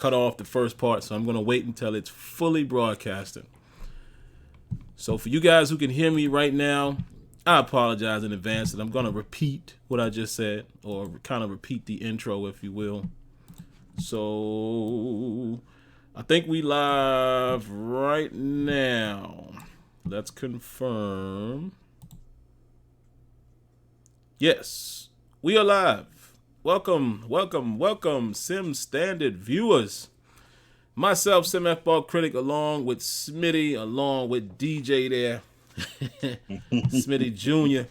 cut off the first part, so I'm going to wait until it's fully broadcasted. So for you guys who can hear me right now, I apologize in advance that I'm going to repeat what I just said, or kind of repeat the intro, if you will. So I think we live right now. Let's confirm. Yes, we are live. Welcome, Sim Standard viewers. Myself, SimFBallCritic, along with Smitty, along with DJ there, Smitty Jr.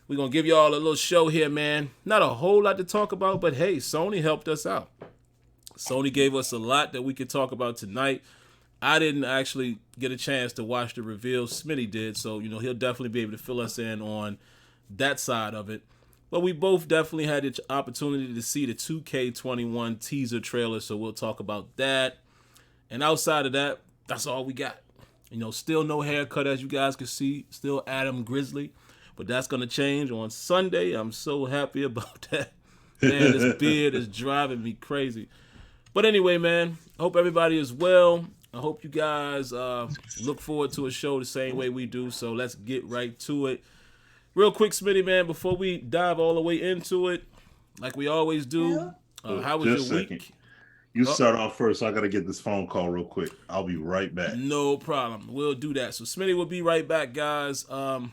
We're going to give y'all a little show here, man. Not a whole lot to talk about, but hey, Sony helped us out. Sony gave us a lot that we could talk about tonight. I didn't actually get a chance to watch the reveal. Smitty did, so he'll definitely be able to fill us in on that side of it. But we both definitely had the opportunity to see the 2K21 teaser trailer, so we'll talk about that. And outside of that, that's all we got. Still no haircut, as you guys can see. Still Adam Grizzly. But that's going to change on Sunday. I'm so happy about that. Man, this beard is driving me crazy. But anyway, man, I hope everybody is well. I hope you guys look forward to a show the same way we do. So let's get right to it. Real quick, Smitty, man, before we dive all the way into it, like we always do, how was your week? You start off first. I got to get this phone call real quick. I'll be right back. No problem. We'll do that. So Smitty will be right back, guys. I'll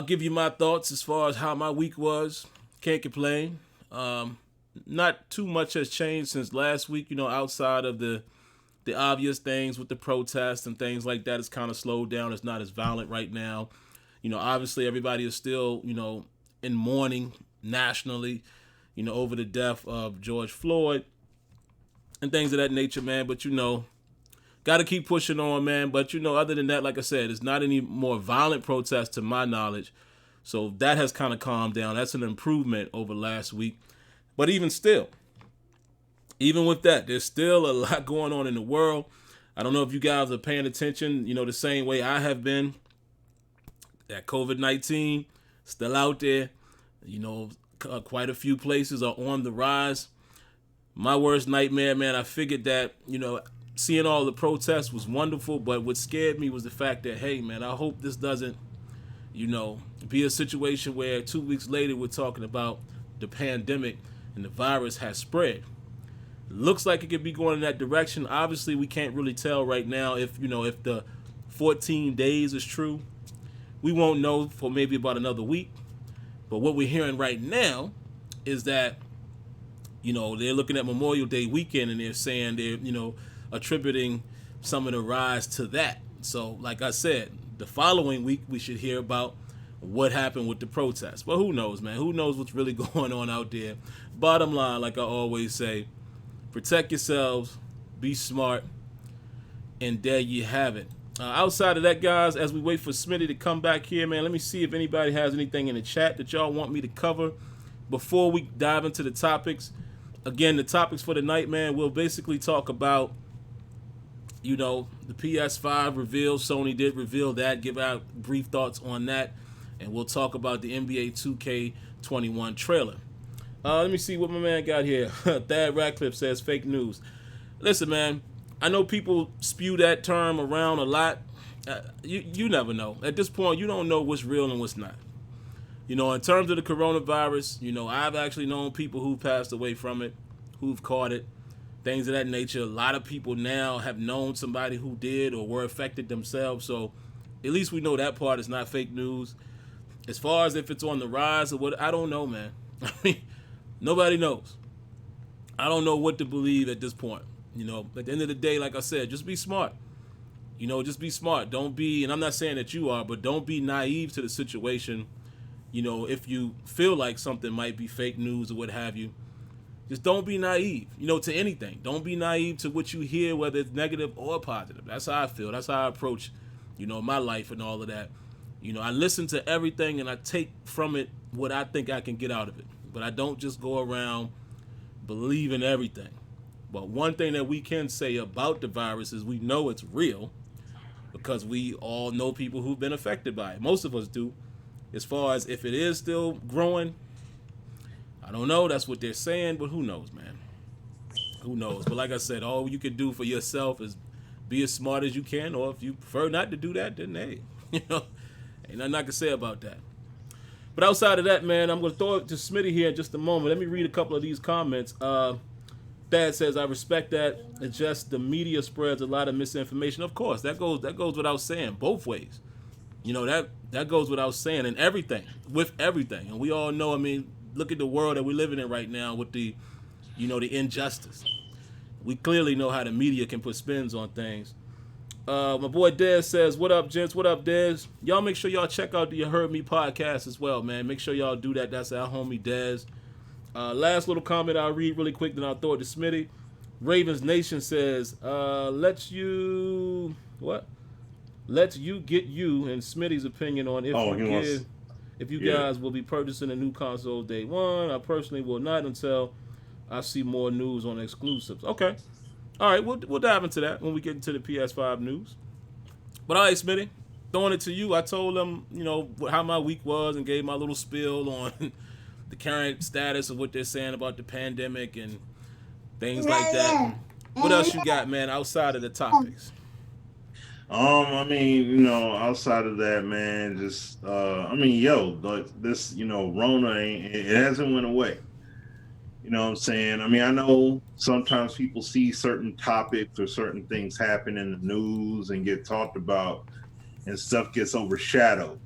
give you my thoughts as far as how my week was. Can't complain. Not too much has changed since last week, outside of the obvious things with the protests and things like that. It's kind of slowed down. It's not as violent right now. Obviously everybody is still, in mourning nationally, over the death of George Floyd and things of that nature, man. But, got to keep pushing on, man. But, other than that, like I said, it's not any more violent protests to my knowledge. So that has kind of calmed down. That's an improvement over last week. But even still, even with that, there's still a lot going on in the world. I don't know if you guys are paying attention, the same way I have been. That COVID-19 still out there. Quite a few places are on the rise. My worst nightmare, man, I figured that, seeing all the protests was wonderful, but what scared me was the fact that, hey, man, I hope this doesn't, be a situation where 2 weeks later we're talking about the pandemic and the virus has spread. It looks like it could be going in that direction. Obviously, we can't really tell right now if the 14 days is true. We won't know for maybe about another week. But what we're hearing right now is that, they're looking at Memorial Day weekend and they're saying they're, attributing some of the rise to that. So, like I said, the following week we should hear about what happened with the protests. But who knows, man? Who knows what's really going on out there? Bottom line, like I always say, protect yourselves, be smart, and there you have it. Outside of that, guys, as we wait for Smitty to come back here, man, let me see if anybody has anything in the chat that y'all want me to cover before we dive into the topics. Again, the topics for the night, man, we'll basically talk about, the PS5 reveal. Sony did reveal that, give out brief thoughts on that, and we'll talk about the NBA 2K21 trailer. Let me see what my man got here. Thad Radcliffe says fake news. Listen, man. I know people spew that term around a lot. You never know. At this point, you don't know what's real and what's not. In terms of the coronavirus, I've actually known people who passed away from it, who've caught it, things of that nature. A lot of people now have known somebody who did or were affected themselves. So at least we know that part is not fake news. As far as if it's on the rise or what, I don't know, man. I mean, nobody knows. I don't know what to believe at this point. At the end of the day, like I said, just be smart. Just be smart. Don't be, and I'm not saying that you are, but don't be naive to the situation. If you feel like something might be fake news or what have you, just don't be naive, to anything. Don't be naive to what you hear, whether it's negative or positive. That's how I feel. That's how I approach, my life and all of that. I listen to everything and I take from it what I think I can get out of it. But I don't just go around believing everything. But one thing that we can say about the virus is we know it's real because we all know people who've been affected by it. Most of us do. As far as if it is still growing, I don't know. That's what they're saying, but who knows, man? Who knows? But like I said, all you can do for yourself is be as smart as you can, or if you prefer not to do that, then hey, ain't nothing I can say about that. But outside of that, man, I'm gonna throw it to Smitty here in just a moment. Let me read a couple of these comments. Dad says, "I respect that. It's just the media spreads a lot of misinformation. Of course, that goes without saying, both ways. That goes without saying, and with everything. And we all know. I mean, look at the world that we're living in right now with the injustice. We clearly know how the media can put spins on things." My boy Dez says, "What up, gents? What up, Dez? Y'all make sure y'all check out the You Heard Me podcast as well, man. Make sure y'all do that. That's our homie Dez." Last little comment I'll read really quick, then I'll throw it to Smitty. Ravens Nation says, "Let's you get you and Smitty's opinion on if you guys will be purchasing a new console day one. I personally will not until I see more news on exclusives." Okay. All right, we'll dive into that when we get into the PS5 news. But all right, Smitty, throwing it to you. I told them, how my week was and gave my little spiel on the current status of what they're saying about the pandemic and things like that. What else you got, man, outside of the topics? I mean, outside of that, man, just this, Rona it hasn't went away. You know what I'm saying? I mean, I know sometimes people see certain topics or certain things happen in the news and get talked about and stuff gets overshadowed.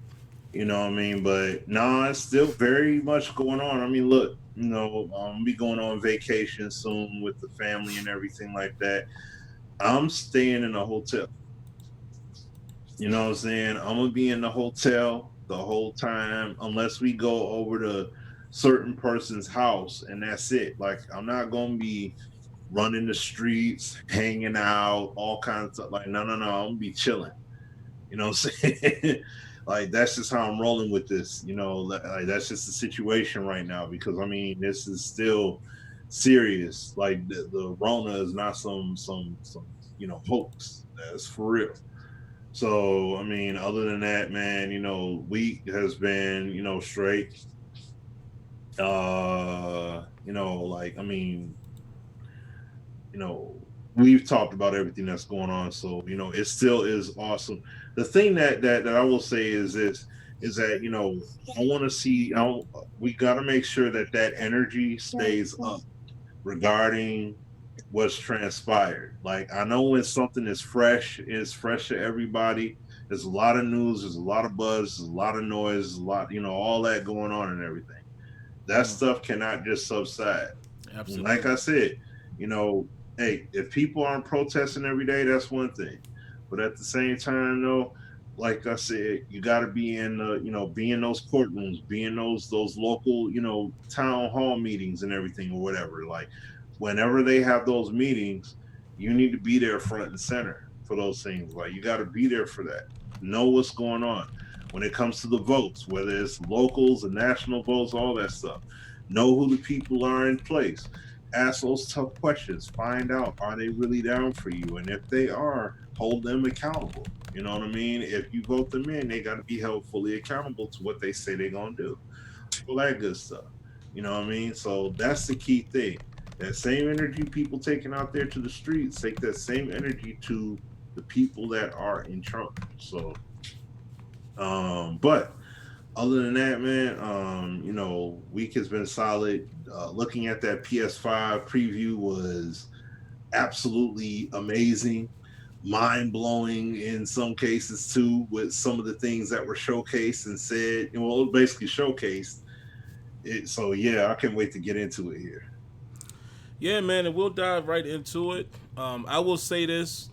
You know what I mean? But no, it's still very much going on. I mean, look, I'll be going on vacation soon with the family and everything like that. I'm staying in a hotel. You know what I'm saying? I'm going to be in the hotel the whole time unless we go over to certain person's house and that's it. Like, I'm not going to be running the streets, hanging out, all kinds of stuff. Like, no, I'm going to be chilling. You know what I'm saying? Like, that's just how I'm rolling with this. Like, that's just the situation right now because, I mean, this is still serious. Like, the Rona is not some hoax. That's for real. So, I mean, other than that, man, week has been, straight. We've talked about everything that's going on. So, it still is awesome. The thing that I will say is this, is that, I want to see, we got to make sure that energy stays up regarding what's transpired. Like, I know when something is fresh to everybody. There's a lot of news, there's a lot of buzz, there's a lot of noise, there's a lot, all that going on and everything. That stuff cannot just subside. Absolutely. Like I said, hey, if people aren't protesting every day, that's one thing. But at the same time, though, like I said, you got to be in be in those courtrooms, be in those local, town hall meetings and everything or whatever. Like, whenever they have those meetings, you need to be there front and center for those things. Like, you got to be there for that. Know what's going on. When it comes to the votes, whether it's locals and national votes, all that stuff. Know who the people are in place. Ask those tough questions. Find out, are they really down for you? And if they are, hold them accountable. You know what I mean? If you vote them in, they got to be held fully accountable to what they say they're going to do. All that good stuff. You know what I mean? So that's the key thing. That same energy people taking out there to the streets, take that same energy to the people that are in charge. So, but other than that, man, week has been solid. Looking at that PS5 preview was absolutely amazing, mind-blowing in some cases too, with some of the things that were showcased and said, basically showcased it. So yeah, I can't wait to get into it here. Yeah, man, and we'll dive right into it. I will say this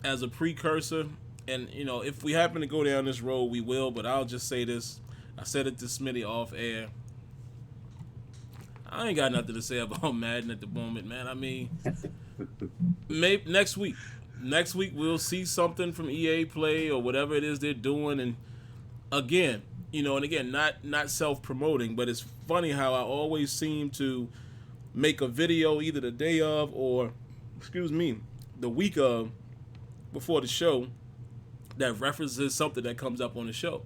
as a precursor, and if we happen to go down this road, we will. But I'll just say this: I said it to Smitty off air. I ain't got nothing to say about Madden at the moment, man. I mean, maybe next week we'll see something from EA Play or whatever it is they're doing, and again, not self-promoting, but it's funny how I always seem to make a video either the day of or, the week of before the show that references something that comes up on the show.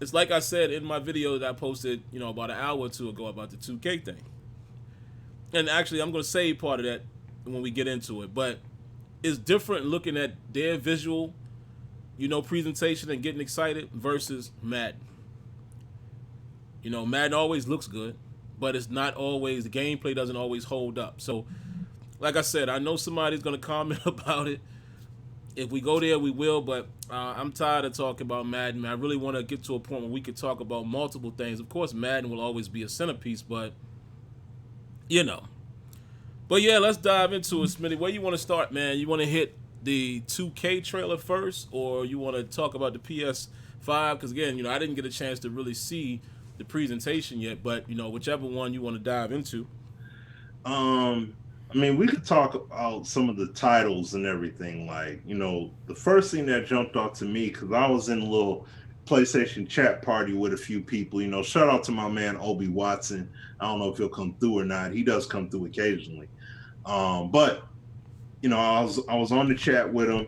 It's like I said in my video that I posted, about an hour or two ago about the 2K thing. And actually, I'm going to save part of that when we get into it. But it's different looking at their visual, presentation and getting excited versus Madden. Madden always looks good, but it's not always, the gameplay doesn't always hold up. So, like I said, I know somebody's going to comment about it. If we go there, we will, but I'm tired of talking about Madden. Man, I really want to get to a point where we could talk about multiple things. Of course, Madden will always be a centerpiece, but, But yeah, let's dive into it, Smitty. Where you want to start, man? You want to hit the 2K trailer first, or you want to talk about the PS5? Because, again, I didn't get a chance to really see the presentation yet, but, whichever one you want to dive into. I mean, we could talk about some of the titles and everything. Like, the first thing that jumped out to me, because I was in a little PlayStation chat party with a few people. Shout out to my man Obi Watson. I don't know if he'll come through or not. He does come through occasionally. But I was on the chat with him,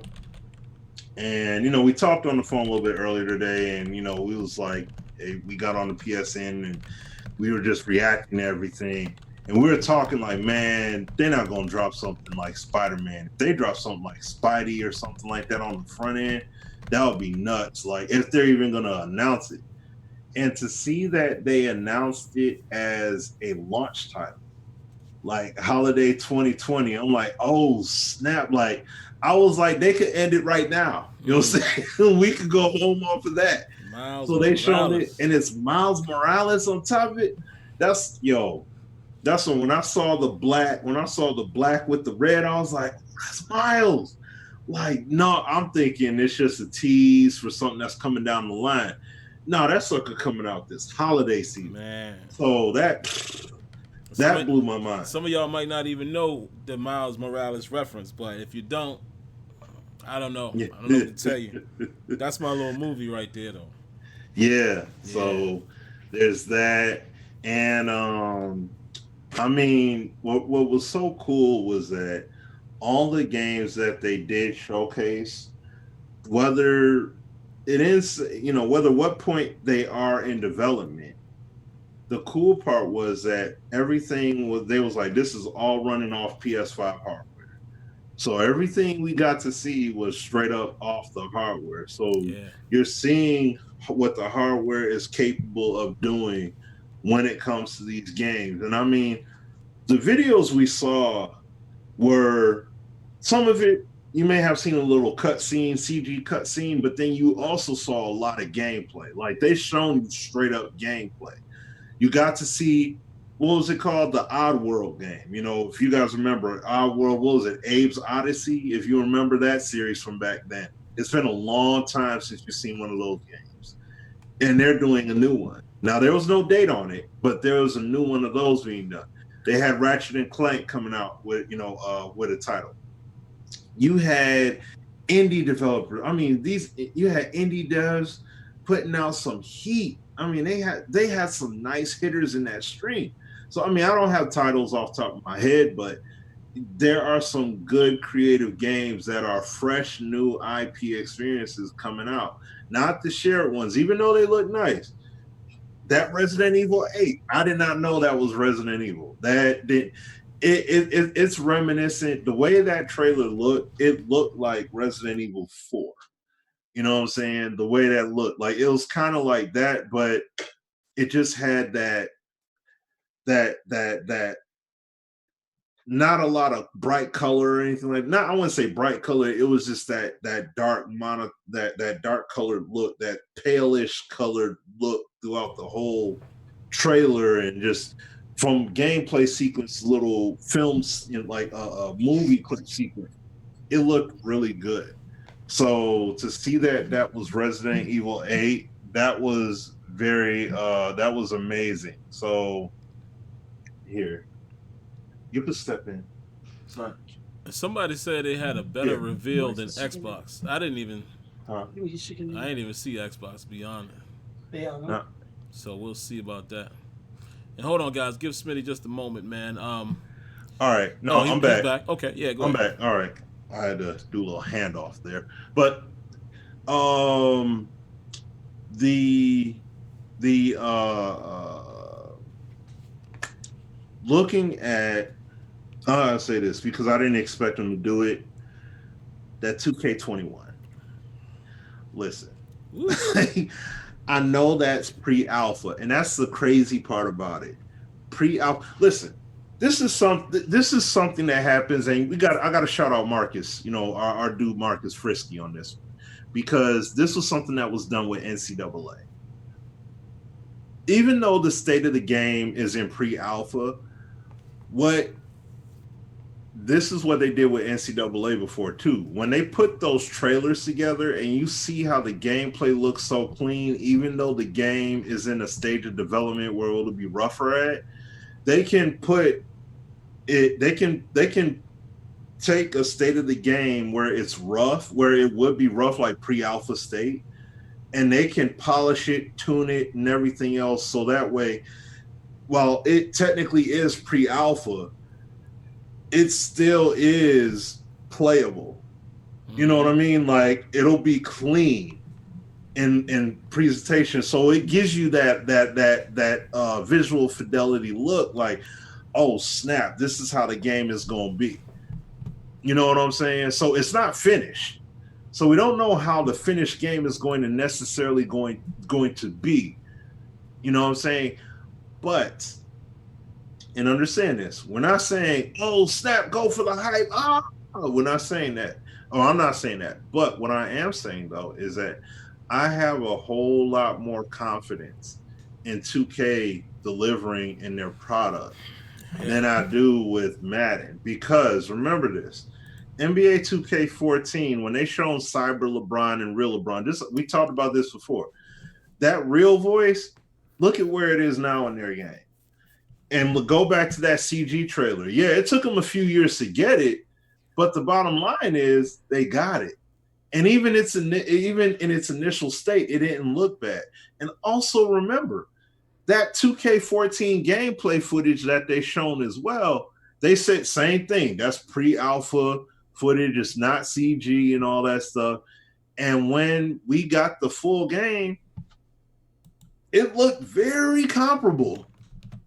and we talked on the phone a little bit earlier today, and we was like, hey, we got on the PSN and we were just reacting to everything. And we were talking like, man, they're not going to drop something like Spider-Man. If they drop something like Spidey or something like that on the front end, that would be nuts. Like, if they're even going to announce it. And to see that they announced it as a launch title, like Holiday 2020, I'm like, oh, snap. Like, I was like, they could end it right now. You know what I'm saying? We could go home off of that. So they showed it, and it's Miles Morales on top of it. That's when I saw the black with the red, I was like, that's Miles. Like, no, I'm thinking it's just a tease for something that's coming down the line. No, that sucker coming out this holiday season. Man. So that blew my mind. Some of y'all might not even know the Miles Morales reference, but if you don't, I don't know. I don't know what to tell you. That's my little movie right there, though. Yeah. So there's that. And I mean, what was so cool was that all the games that they did showcase, whether it is, whether what point they are in development, the cool part was that everything was like, this is all running off PS5 hardware. So everything we got to see was straight up off the hardware. So you're seeing what the hardware is capable of doing when it comes to these games. And I mean, the videos we saw were, some of it, you may have seen a little cutscene, CG cutscene, but then you also saw a lot of gameplay. Like, they shown you straight up gameplay. You got to see, what was it called? The Oddworld game. If you guys remember Oddworld, what was it? Abe's Odyssey, if you remember that series from back then. It's been a long time since you've seen one of those games. And they're doing a new one. Now, there was no date on it, but there was a new one of those being done. They had Ratchet and Clank coming out with, with a title. You had indie developers. I mean, you had indie devs putting out some heat. I mean, they had some nice hitters in that stream. So, I mean, I don't have titles off the top of my head, but there are some good creative games that are fresh, new IP experiences coming out. Not the shared ones, even though they look nice. That Resident Evil 8, I did not know that was Resident Evil. It's reminiscent. The way that trailer looked, it looked like Resident Evil 4. You know what I'm saying? The way that looked, like, it was kind of like that, but it just had that not a lot of bright color or anything like. Not, I wouldn't say bright color. It was just that dark that dark colored look, that palish colored look throughout the whole trailer, and just from gameplay sequence, little films, like a movie clip sequence. It looked really good. So to see that was Resident Evil 8, that was that was amazing. So here, you can step in. Sorry. Somebody said they had a better reveal than Xbox. I didn't even. I didn't even see Xbox beyond it. Yeah. No. So we'll see about that. And hold on, guys. Give Smitty just a moment, man. All right. No, I'm back. He's back. Okay. Yeah. Go ahead. I'm back. All right. I had to do a little handoff there, but the looking at I'll say this because I didn't expect them to do it. That 2K21. Listen, I know that's pre-alpha, and that's the crazy part about it. Pre-alpha. Listen, this is something that happens, and I got to shout out Marcus. You know, our dude Marcus Frisky on this one because this was something that was done with NCAA. Even though the state of the game is in pre-alpha, what this is what they did with NCAA before too. When they put those trailers together and you see how the gameplay looks so clean, even though the game is in a stage of development where it'll be rougher at, they can put it. They can take a state of the game where it's rough, where it would be rough like pre-alpha state, and they can polish it, tune it, and everything else. So that way, while it technically is pre-alpha, it still is playable. You know what I mean? Like it'll be clean in presentation, so it gives you that visual fidelity look. Like, oh snap, this is how the game is going to be. You know what I'm saying? So it's not finished. So we don't know how the finished game is going to necessarily going to be. You know what I'm saying? But and understand this. We're not saying, oh, snap, go for the hype. We're not saying that. Oh, I'm not saying that. But what I am saying, though, is that I have a whole lot more confidence in 2K delivering in their product than I do with Madden. Because remember this, NBA 2K14, when they shown Cyber LeBron and Real LeBron, we talked about this before. That real voice, look at where it is now in their game. And go back to that CG trailer. Yeah, it took them a few years to get it, but the bottom line is they got it. And even in its initial state, it didn't look bad. And also remember, that 2K14 gameplay footage that they shown as well, they said same thing. That's pre-alpha footage. It's not CG and all that stuff. And when we got the full game, it looked very comparable.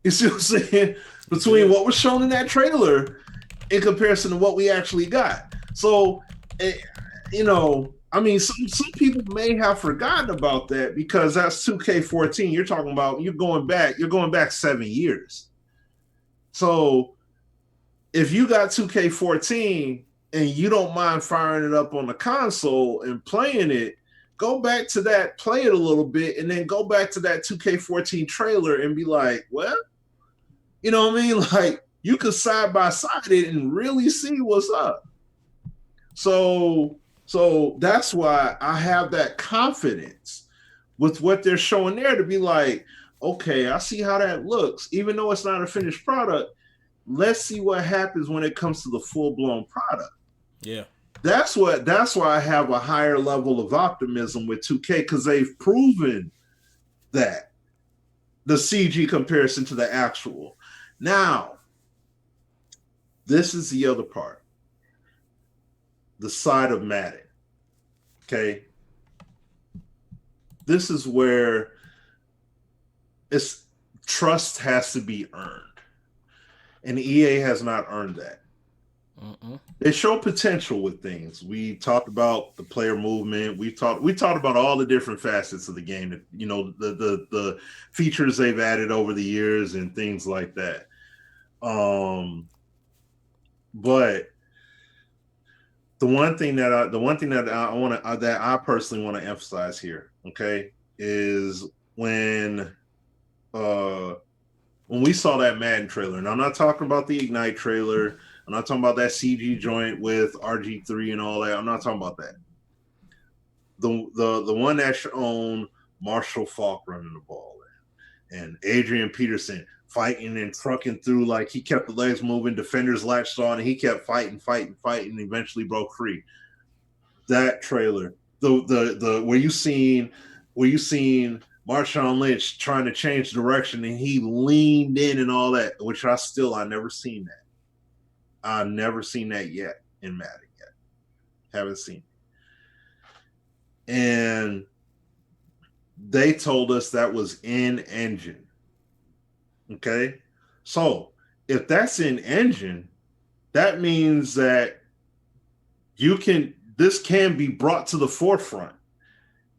You see what I'm saying? Between what was shown in that trailer in comparison to what we actually got. So, you know, I mean, some people may have forgotten about that because that's 2K14. You're talking about you're going back 7 years. So if you got 2K14 and you don't mind firing it up on the console and playing it, go back to that, play it a little bit, and then go back to that 2K14 trailer and be like, well, you know what I mean? Like you could side by side it and really see what's up. So that's why I have that confidence with what they're showing there to be like, okay, I see how that looks. Even though it's not a finished product, let's see what happens when it comes to the full-blown product. Yeah. That's why I have a higher level of optimism with 2K, because they've proven that the CG comparison to the actual. Now, this is the other part. The side of Madden. Okay. This is where trust has to be earned. And EA has not earned that. They show potential with things. We talked about the player movement. We talked about all the different facets of the game. You know, the features they've added over the years and things like that. But the one thing that I personally want to emphasize here, okay, is when we saw that Madden trailer, and I'm not talking about the Ignite trailer. I'm not talking about that CG joint with RG3 and all that. I'm not talking about that. The one that shown Marshall Faulk running the ball and Adrian Peterson fighting and trucking through, like he kept the legs moving, defenders latched on, and he kept fighting, and eventually broke free. That trailer, the where you seen Marshawn Lynch trying to change direction and he leaned in and all that, which I never seen that. I've never seen that yet in Madden yet. Haven't seen it. And they told us that was in engine. Okay. So if that's in engine, that means that this can be brought to the forefront.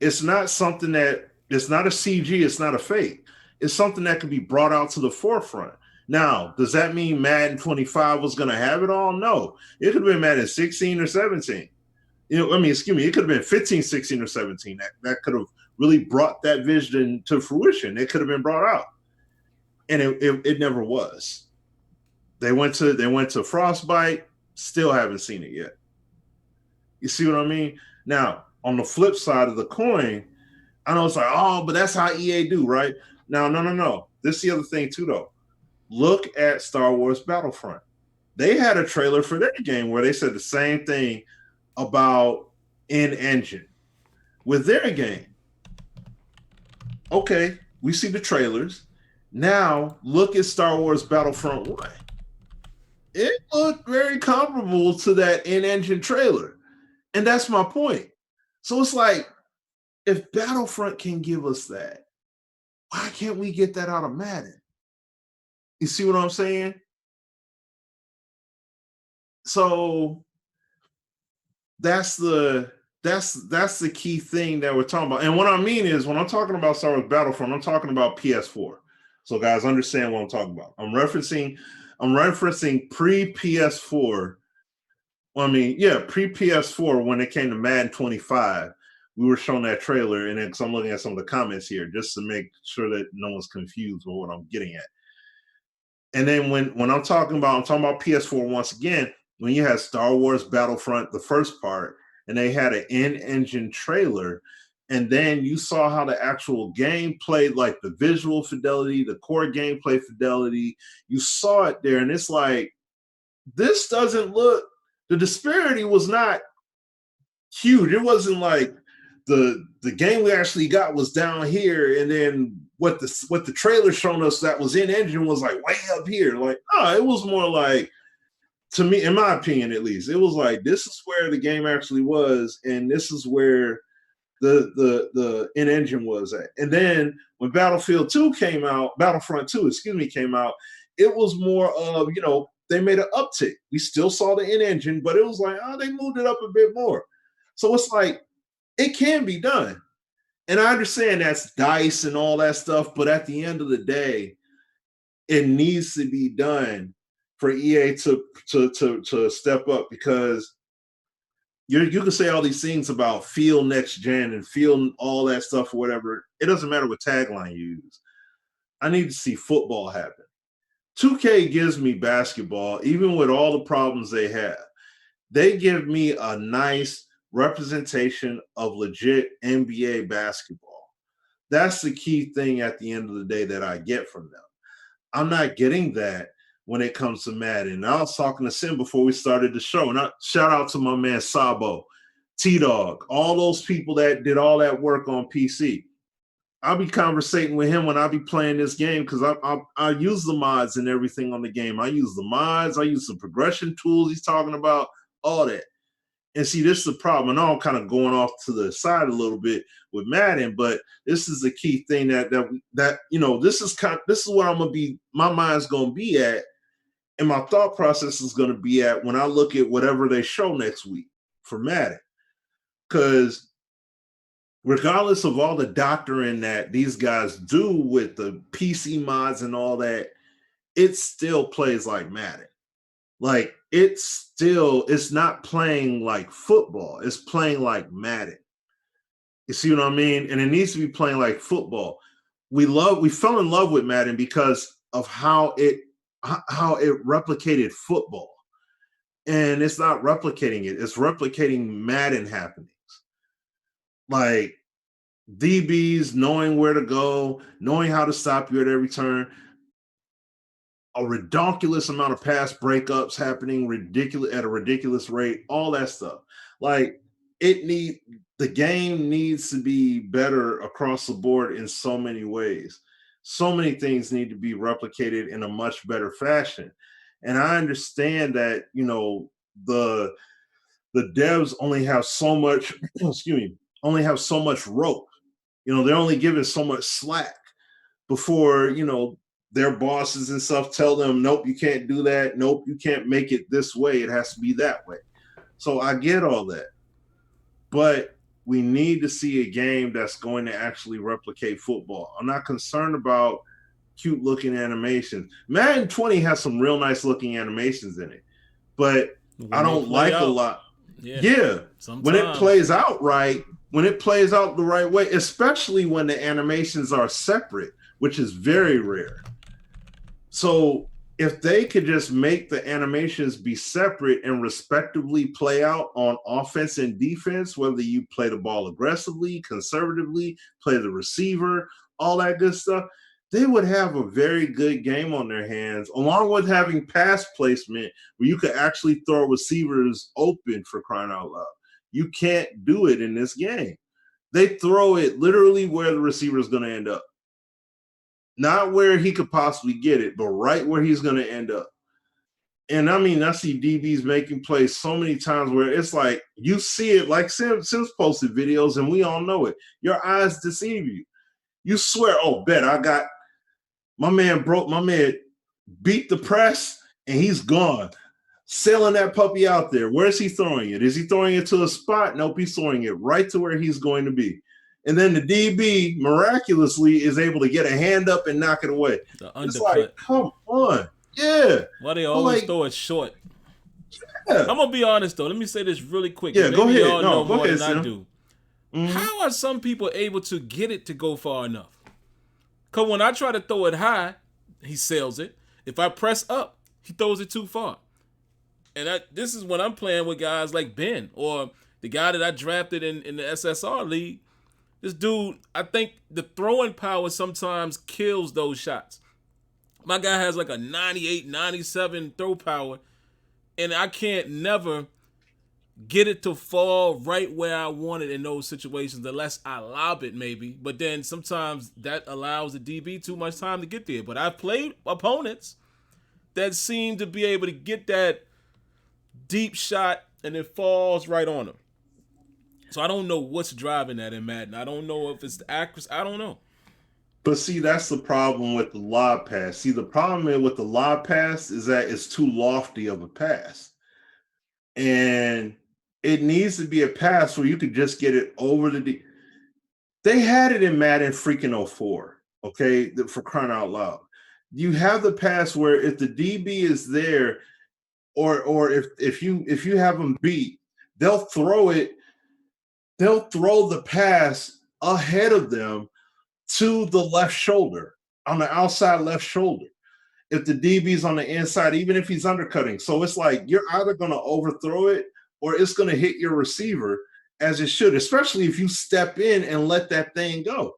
It's not something that it's not a CG, it's not a fake. It's something that can be brought out to the forefront. Now, does that mean Madden 25 was going to have it all? No. It could have been Madden 16 or 17. It could have been 15, 16, or 17. That could have really brought that vision to fruition. It could have been brought out. And it never was. They went to Frostbite, still haven't seen it yet. You see what I mean? Now, on the flip side of the coin, I know it's like, oh, but that's how EA do, right? Now, no. This is the other thing too, though. Look at Star Wars Battlefront. They had a trailer for their game where they said the same thing about in-engine with their game. Okay, we see the trailers. Now, look at Star Wars Battlefront 1. It looked very comparable to that in-engine trailer. And that's my point. So it's like, if Battlefront can give us that, why can't we get that out of Madden? You see what I'm saying? So that's the key thing that we're talking about. And what I mean is, when I'm talking about Star Wars Battlefront, I'm talking about PS4. So guys, understand what I'm talking about. I'm referencing pre-PS4. Pre-PS4 when it came to Madden 25. We were shown that trailer, and then I'm looking at some of the comments here just to make sure that no one's confused with what I'm getting at. And then when I'm talking about PS4 once again, when you had Star Wars Battlefront, the first part, and they had an in-engine trailer, and then you saw how the actual game played, like the visual fidelity, the core gameplay fidelity, you saw it there, and it's like, this doesn't look, the disparity was not huge. It wasn't like the game we actually got was down here, and then what the trailer shown us that was in engine was like way up here. Like, it was more like, to me, in my opinion at least, it was like, this is where the game actually was, and this is where the in engine was at. And then when Battlefront 2 came out, it was more of, they made an uptick. We still saw the in engine, but it was like, they moved it up a bit more. So it's like, it can be done. And I understand that's DICE and all that stuff, but at the end of the day, it needs to be done for EA to step up, because you can say all these things about feel next gen and feel all that stuff or whatever. It doesn't matter what tagline you use. I need to see football happen. 2K gives me basketball, even with all the problems they have. They give me a nice representation of legit NBA basketball. That's the key thing at the end of the day that I get from them. I'm not getting that when it comes to Madden. And I was talking to Sim before we started the show, and shout out to my man Sabo, T-Dog, all those people that did all that work on PC. I'll be conversating with him when I be playing this game, because I use the mods and everything on the game. I use the mods, I use the progression tools he's talking about, all that. And see, this is the problem. I know I'm kind of going off to the side a little bit with Madden, but this is the key thing that this is what I'm gonna be. My mind's gonna be at, and my thought process is gonna be at when I look at whatever they show next week for Madden, because regardless of all the doctoring that these guys do with the PC mods and all that, it still plays like Madden. Like, it's not playing like football. It's playing like Madden. You see what I mean? And it needs to be playing like football. We fell in love with Madden because of how it replicated football. And it's not replicating it. It's replicating Madden happenings. Like, DBs knowing where to go, knowing how to stop you at every turn, a ridiculous amount of pass breakups happening at a ridiculous rate, all that stuff. Like, the game needs to be better across the board in so many ways. So many things need to be replicated in a much better fashion. And I understand that, the devs only have so much, only have so much rope. They're only given so much slack before, their bosses and stuff tell them, nope, you can't do that. Nope, you can't make it this way. It has to be that way. So I get all that. But we need to see a game that's going to actually replicate football. I'm not concerned about cute looking animations. Madden 20 has some real nice looking animations in it, but I don't like a lot. Yeah. When it plays out right, when it plays out the right way, especially when the animations are separate, which is very rare. So if they could just make the animations be separate and respectively play out on offense and defense, whether you play the ball aggressively, conservatively, play the receiver, all that good stuff, they would have a very good game on their hands, along with having pass placement where you could actually throw receivers open, for crying out loud. You can't do it in this game. They throw it literally where the receiver is going to end up. Not where he could possibly get it, but right where he's going to end up. And I mean, I see DBs making plays so many times where it's like you see it, like Sims posted videos, and we all know it. Your eyes deceive you. You swear, oh, bet I got my man beat the press, and he's gone. Sailing that puppy out there. Where's he throwing it? Is he throwing it to a spot? Nope, he's throwing it right to where he's going to be. And then the DB miraculously is able to get a hand up and knock it away. It's like, come on. Yeah. Why they always throw it short? Yeah. I'm going to be honest, though. Let me say this really quick. Yeah, go ahead. Y'all know more than I do. Mm-hmm. How are some people able to get it to go far enough? Because when I try to throw it high, he sails it. If I press up, he throws it too far. And this is when I'm playing with guys like Ben or the guy that I drafted in the SSR league. This dude, I think the throwing power sometimes kills those shots. My guy has like a 98, 97 throw power, and I can't never get it to fall right where I want it in those situations unless I lob it maybe. But then sometimes that allows the DB too much time to get there. But I've played opponents that seem to be able to get that deep shot and it falls right on them. So I don't know what's driving that in Madden. I don't know if it's the accuracy. I don't know. But see, that's the problem with the lob pass. See, the problem with the lob pass is that it's too lofty of a pass. And it needs to be a pass where you could just get it over the They had it in Madden freaking 04, okay, for crying out loud. You have the pass where if the DB is there or if you have them beat, they'll throw the pass ahead of them to the left shoulder, on the outside left shoulder. If the DB's on the inside, even if he's undercutting. So it's like you're either going to overthrow it or it's going to hit your receiver as it should, especially if you step in and let that thing go.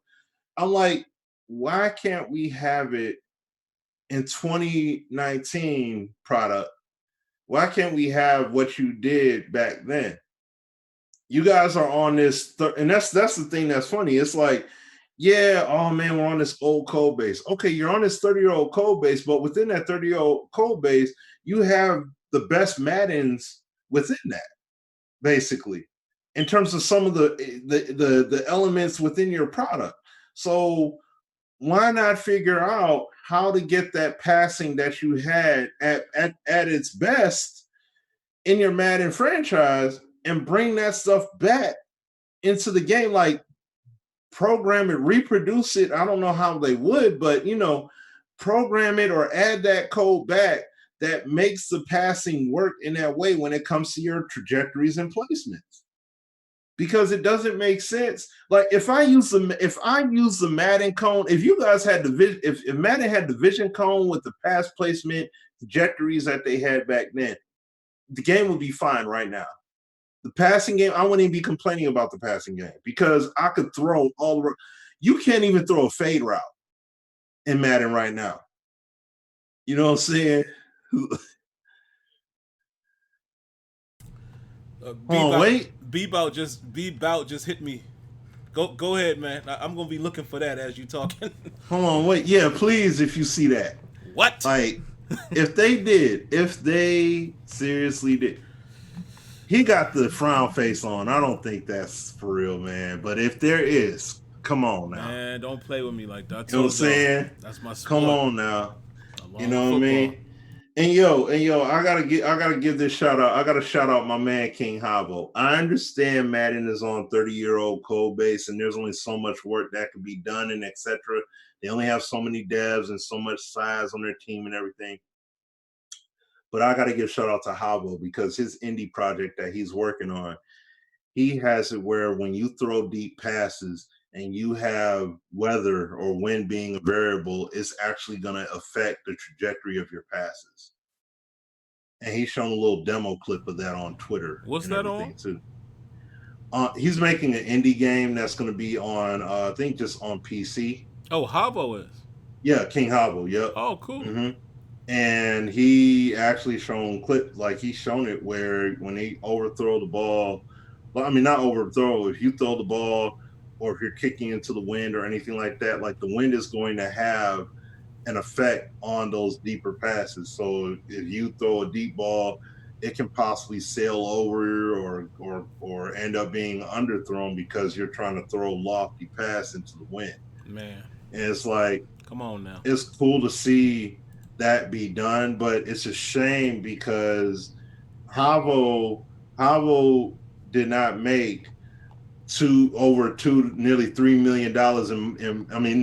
I'm like, why can't we have it in 2019 product? Why can't we have what you did back then? You guys are on this, and that's the thing that's funny. It's like, yeah, oh man, we're on this old code base. Okay, you're on this 30-year-old code base, but within that 30-year-old code base, you have the best Maddens within that, basically, in terms of some of the elements within your product. So why not figure out how to get that passing that you had at its best in your Madden franchise and bring that stuff back into the game? Like, program it, reproduce it. I don't know how they would, but program it or add that code back that makes the passing work in that way when it comes to your trajectories and placements. Because it doesn't make sense. Like if I use the Madden cone, if you guys had if Madden had the vision cone with the pass placement trajectories that they had back then, the game would be fine right now. The passing game, I wouldn't even be complaining about the passing game because I could throw all the. You can't even throw a fade route in Madden right now. You know what I'm saying? B-Bout just hit me. Go ahead, man. I'm gonna be looking for that as you talking. Hold on, wait. Yeah, please, if you see that. What? Like, if they seriously did. He got the frown face on. I don't think that's for real, man. But if there is, Come on now. Man, don't play with me like that. I You know what I'm told y'all, saying? that's my sport. Come on now. Along You know with what I football. mean? And yo, I gotta give this shout out. I gotta shout out my man King Havo. I understand Madden is on 30-year-old code base, and there's only so much work that can be done and etc. They only have so many devs and so much size on their team and everything. But I gotta give shout out to Havo because his indie project that he's working on, he has it where when you throw deep passes and you have weather or wind being a variable, it's actually going to affect the trajectory of your passes. And he's shown a little demo clip of that on Twitter. What's and that everything on? too. He's making an indie game that's going to be on, I think, just on PC. Oh, Havo is. Yeah, King Havo. Yep. Oh, cool. Mm-hmm. And he actually shown clip, like he's shown it where when he overthrow the ball, well, I mean, not overthrow, if you throw the ball or if you're kicking into the wind or anything like that, like the wind is going to have an effect on those deeper passes. So if you throw a deep ball, it can possibly sail over or end up being underthrown because you're trying to throw a lofty pass into the wind. Man. And it's like, come on now. It's cool to see that be done, but it's a shame because Havo did not make nearly $3 million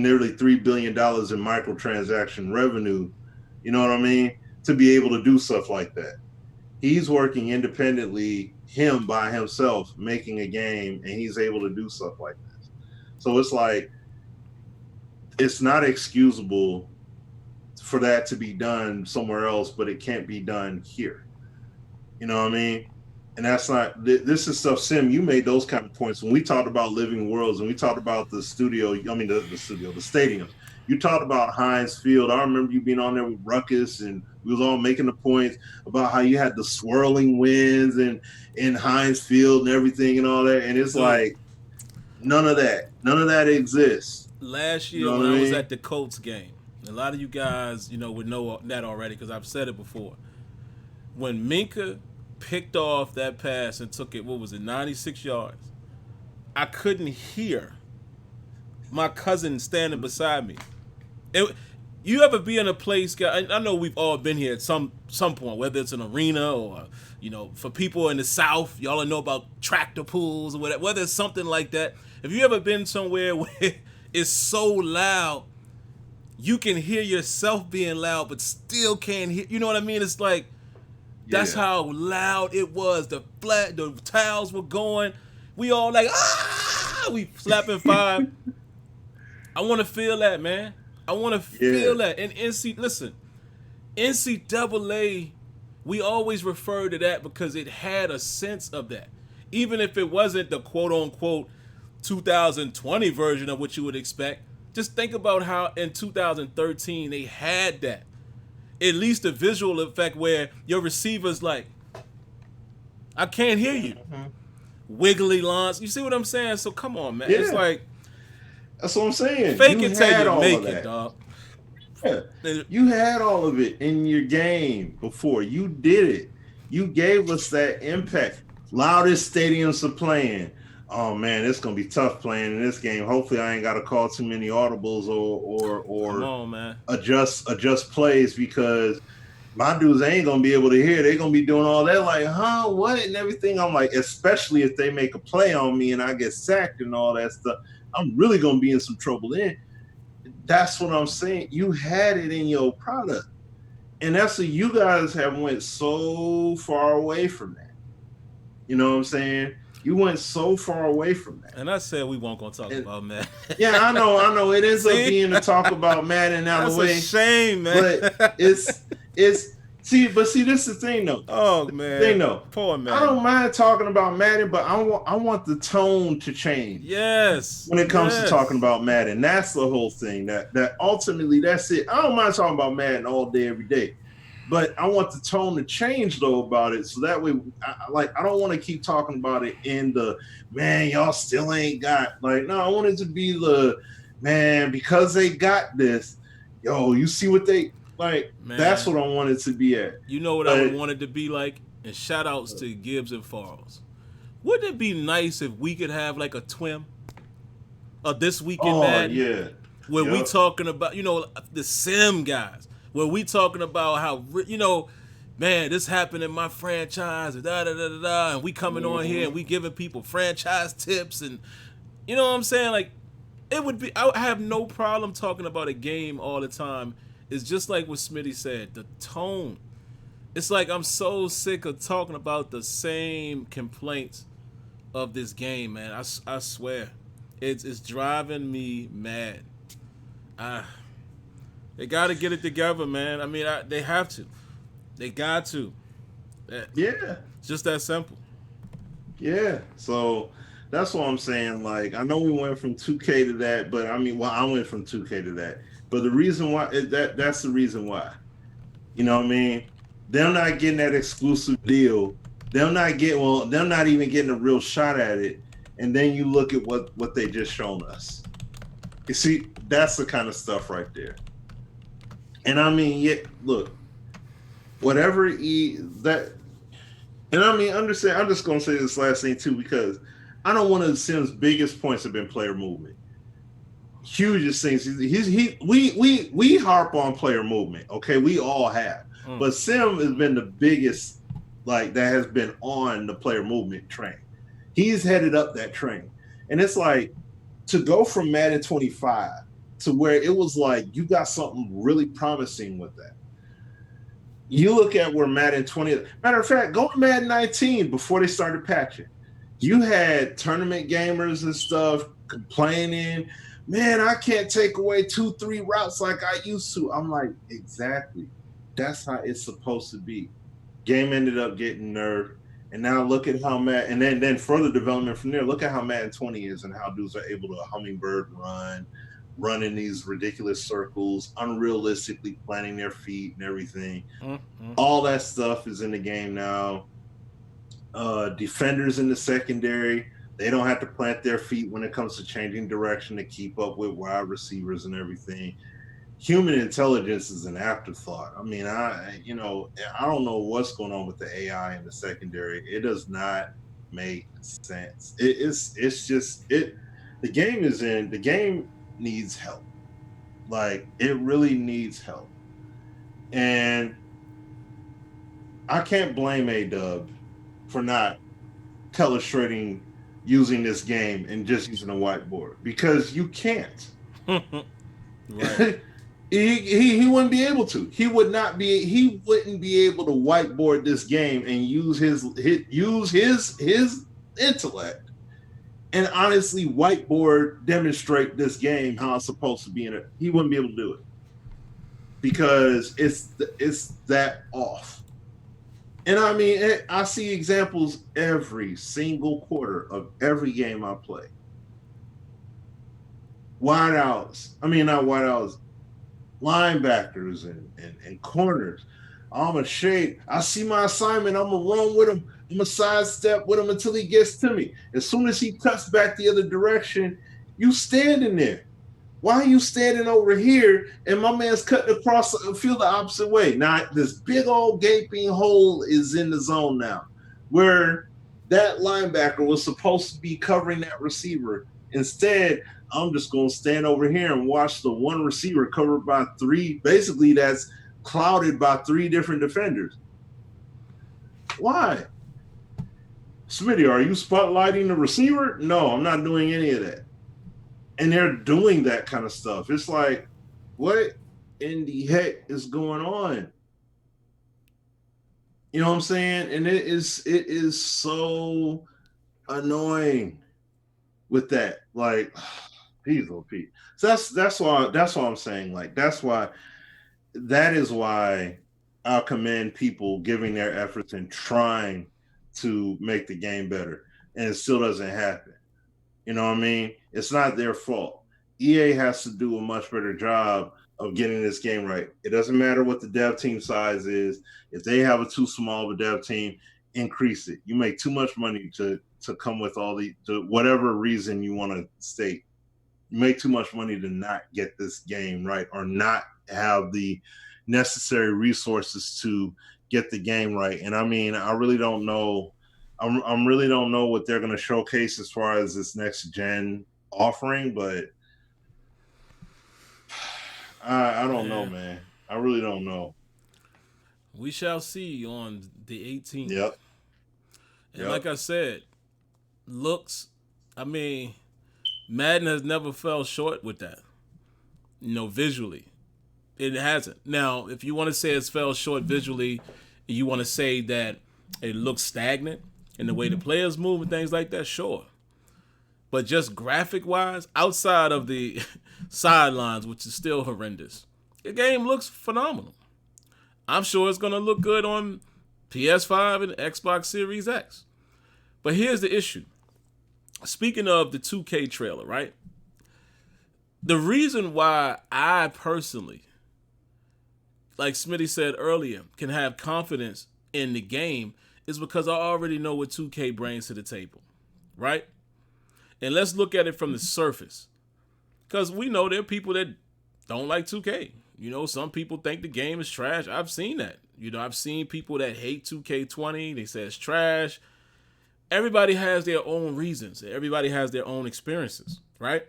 nearly $3 billion in microtransaction revenue. You know what I mean? To be able to do stuff like that. He's working independently, him by himself, making a game, and he's able to do stuff like this. So it's like, it's not excusable for that to be done somewhere else, but it can't be done here. You know what I mean? And that's not, this is stuff, Sim, you made those kind of points. When we talked about Living Worlds and we talked about the studio, the stadiums, you talked about Heinz Field. I remember you being on there with Ruckus and we was all making the points about how you had the swirling winds and in Heinz Field and everything and all that. And it's like, none of that exists. Last year when I was at the Colts game, a lot of you guys, would know that already because I've said it before. When Minka picked off that pass and took it, 96 yards, I couldn't hear my cousin standing beside me. You ever be in a place, I know we've all been here at some point, whether it's an arena or, for people in the South, y'all know about tractor pools or whatever, whether it's something like that. Have you ever been somewhere where it's so loud, you can hear yourself being loud, but still can't hear, you know what I mean? It's like, that's how loud it was. The towels were going. We all like, we slapping five. I want to feel that, man. I want to feel that. And NCAA, we always refer to that because it had a sense of that. Even if it wasn't the quote-unquote 2020 version of what you would expect, just think about how in 2013 they had that. At least a visual effect where your receiver's like, I can't hear you. Mm-hmm. Wiggly lines. You see what I'm saying? So come on, man. Yeah. It's like, that's what I'm saying. Fake it till you make it, dog. Yeah. You had all of it in your game before. You did it. You gave us that impact. Loudest stadiums are playing. Oh man, it's gonna be tough playing in this game. Hopefully, I ain't got to call too many audibles or come on, man. adjust plays because my dudes ain't gonna be able to hear. They're gonna be doing all that like, what and everything. I'm like, especially if they make a play on me and I get sacked and all that stuff, I'm really gonna be in some trouble. Then that's what I'm saying. You had it in your product, and that's what you guys have went so far away from that. You know what I'm saying? You went so far away from that. And I said we weren't going to talk about Madden. Yeah, I know. It ends up being to talk about Madden out of the way. That's a shame, man. But this is the thing, though. Oh, man. Poor man. I don't mind talking about Madden, but I want the tone to change. Yes. When it comes to talking about Madden. That's the whole thing. That ultimately, that's it. I don't mind talking about Madden all day, every day. But I want the tone to change, though, about it. So that way, I don't want to keep talking about it in the, man, y'all still ain't got. Like, no, I want it to be the, man, because they got this, yo, you see what they, like, man, that's what I want it to be at. You know what I would want it to be like? And shout outs to Gibbs and Farrells. Wouldn't it be nice if we could have, like, a twin? This Week in Oh Madden, yeah. where we Yep. talking about, the sim guys, where we talking about how, man, this happened in my franchise, and da da da da da, and we coming on here and Hmm. we giving people franchise tips, and you know what I'm saying? Like, it would be, I have no problem talking about a game all the time. It's just like what Smitty said, the tone. It's like I'm so sick of talking about the same complaints of this game, man. I swear, it's driving me mad. I, they got to get it together, man. I mean, they have to. They got to. Yeah. It's just that simple. Yeah. So that's what I'm saying. Like, I know we went from 2K to that, but I mean, well, I went from 2K to that. But the reason why that's the reason why. You know what I mean? They're not getting that exclusive deal. They're not even getting a real shot at it. And then you look at what they just shown us. You see, that's the kind of stuff right there. And I mean, yeah, look, whatever that, and I mean, understand. I'm just gonna say this last thing too, because I know one of the Sims' biggest points have been player movement. Hugest things. We harp on player movement. Okay, we all have, but Sim has been the biggest, like, that has been on the player movement train. He's headed up that train, and it's like, to go from Madden 25 to where it was like you got something really promising with that. You look at where Madden 20, matter of fact, go to Madden 19 before they started patching. You had tournament gamers and stuff complaining, man, I can't take away 2-3 routes like I used to. I'm like, exactly. That's how it's supposed to be. Game ended up getting nerfed. And now look at how then further development from there. Look at how Madden 20 is and how dudes are able to hummingbird run in these ridiculous circles, unrealistically planting their feet and everything. All that stuff is in the game now. Defenders in the secondary, they don't have to plant their feet when it comes to changing direction to keep up with wide receivers and everything. Human intelligence is an afterthought. I mean, I don't know what's going on with the AI in the secondary. It does not make sense. It's just it. The game needs help. Like, it really needs help, and I can't blame A-Dub for not illustrating using this game and just using a whiteboard, because you can't. Right. He wouldn't be able to. He wouldn't be able to whiteboard this game and use his intellect and honestly whiteboard demonstrate this game how it's supposed to be in it. He wouldn't be able to do it because it's that off. And I mean, I see examples every single quarter of every game I play. Wideouts. I mean, not wideouts, linebackers and corners. I'm a shade. I see my assignment. I'm going to run with him. I'm going to sidestep with him until he gets to me. As soon as he cuts back the other direction, you standing there. Why are you standing over here and my man's cutting across the field the opposite way? Now, this big old gaping hole is in the zone now, where that linebacker was supposed to be covering that receiver. Instead, I'm just going to stand over here and watch the one receiver covered by three. Basically, that's clouded by three different defenders. Why? Smitty, are you spotlighting the receiver? No, I'm not doing any of that. And they're doing that kind of stuff. It's like, what in the heck is going on? You know what I'm saying? And it is so annoying with that. Like, geez, oh Pete. So that's why I'm saying, like, that is why I'll commend people giving their efforts and trying to make the game better. And it still doesn't happen. You know what I mean? It's not their fault. EA has to do a much better job of getting this game right. It doesn't matter what the dev team size is. If they have a too small of a dev team, increase it. You make too much money to come with all to whatever reason you want to state. You make too much money to not get this game right or not have the necessary resources to get the game right. And I mean, I really don't know. I'm really don't know what they're going to showcase as far as this next gen offering, but I don't know, Yeah. man. I really don't know. We shall see on the 18th. Yep. And Yep. like I said, looks, I mean, Madden has never fell short with that. Visually. It hasn't. Now, if you want to say it's fell short visually, you want to say that it looks stagnant in the way the players move and things like that, sure. But just graphic wise, outside of the sidelines, which is still horrendous, the game looks phenomenal. I'm sure it's going to look good on PS5 and Xbox Series X. But here's the issue. Speaking of the 2K trailer, right? The reason why I personally, like Smitty said earlier, can have confidence in the game is because I already know what 2K brings to the table, right? And let's look at it from the surface. Because we know there are people that don't like 2K. Some people think the game is trash. I've seen that. I've seen people that hate 2K20. They say it's trash. Everybody has their own reasons. Everybody has their own experiences, right?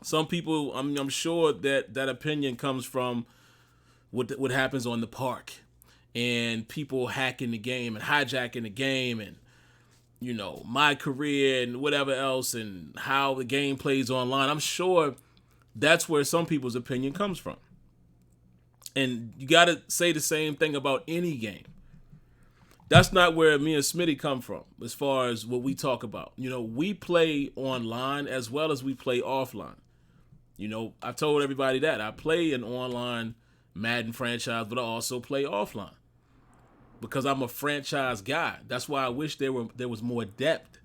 Some people, I'm sure that opinion comes from what happens on the park and people hacking the game and hijacking the game and my career and whatever else and how the game plays online. I'm sure that's where some people's opinion comes from. And you got to say the same thing about any game. That's not where me and Smitty come from as far as what we talk about. We play online as well as we play offline. I've told everybody that. I play an online Madden franchise, but I also play offline. Because I'm a franchise guy. That's why I wish there was more depth.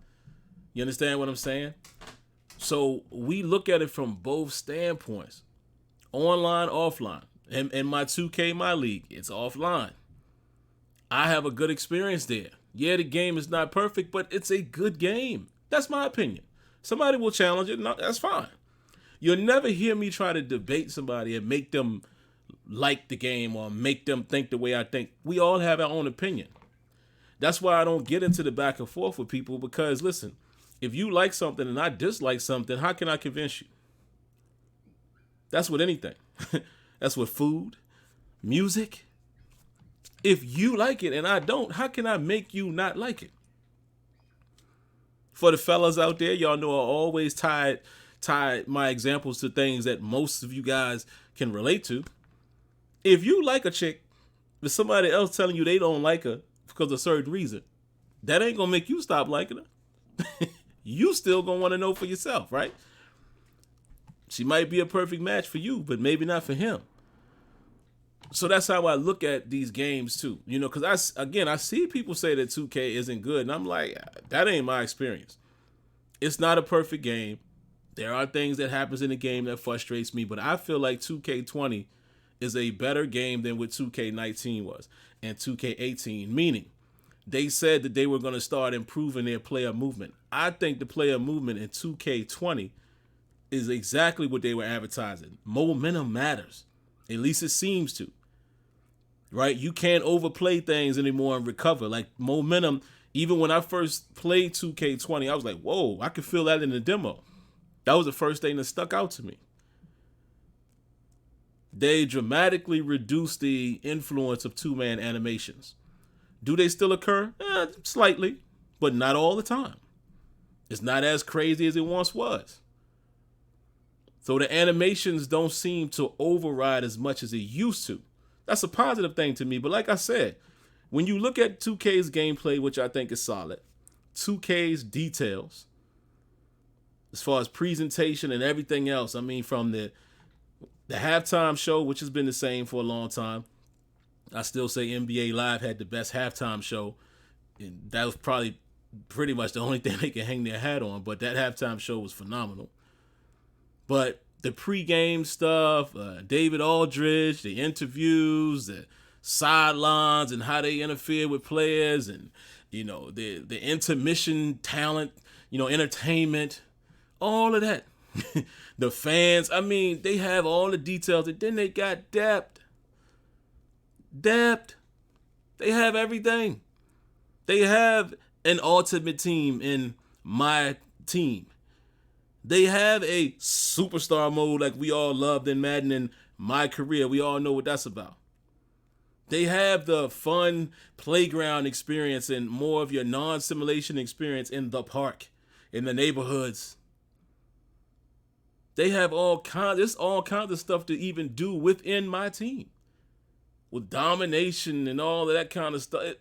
You understand what I'm saying? So we look at it from both standpoints. Online, offline. In my 2K, my league, it's offline. I have a good experience there. Yeah, the game is not perfect, but it's a good game. That's my opinion. Somebody will challenge it. No, that's fine. You'll never hear me try to debate somebody and make them like the game or make them think the way I think. We all have our own opinion. That's why I don't get into the back and forth with people because, listen, if you like something and I dislike something, how can I convince you? That's with anything. That's with food, music. If you like it and I don't, how can I make you not like it? For the fellas out there, y'all know I always tie my examples to things that most of you guys can relate to. If you like a chick, with somebody else telling you they don't like her because of a certain reason, that ain't gonna make you stop liking her. You still gonna want to know for yourself, right? She might be a perfect match for you, but maybe not for him. So that's how I look at these games too. Because I see people say that 2K isn't good, and I'm like, that ain't my experience. It's not a perfect game. There are things that happens in the game that frustrates me, but I feel like 2K20 is a better game than what 2K19 was and 2K18, meaning they said that they were going to start improving their player movement. I think the player movement in 2K20 is exactly what they were advertising. Momentum matters. At least it seems to. Right? You can't overplay things anymore and recover. Like momentum, even when I first played 2K20, I was like, whoa, I could feel that in the demo. That was the first thing that stuck out to me. They dramatically reduced the influence of two-man animations. Do they still occur? Slightly, but not all the time. It's not as crazy as it once was. So the animations don't seem to override as much as it used to. That's a positive thing to me. But like I said, when you look at 2K's gameplay, which I think is solid, 2K's details, as far as presentation and everything else, I mean, from the halftime show, which has been the same for a long time. I still say NBA Live had the best halftime show. And that was probably pretty much the only thing they can hang their hat on. But that halftime show was phenomenal. But the pregame stuff, David Aldridge, the interviews, the sidelines and how they interfere with players and, the intermission talent, entertainment, all of that. The fans, I mean, they have all the details, and then they got depth. Depth. They have everything. They have an ultimate team in my team. They have a superstar mode like we all loved in Madden and My Career. We all know what that's about. They have the fun playground experience and more of your non-simulation experience in the park, in the neighborhoods. They have all kinds of stuff to even do within my team. With domination and all of that kind of stuff.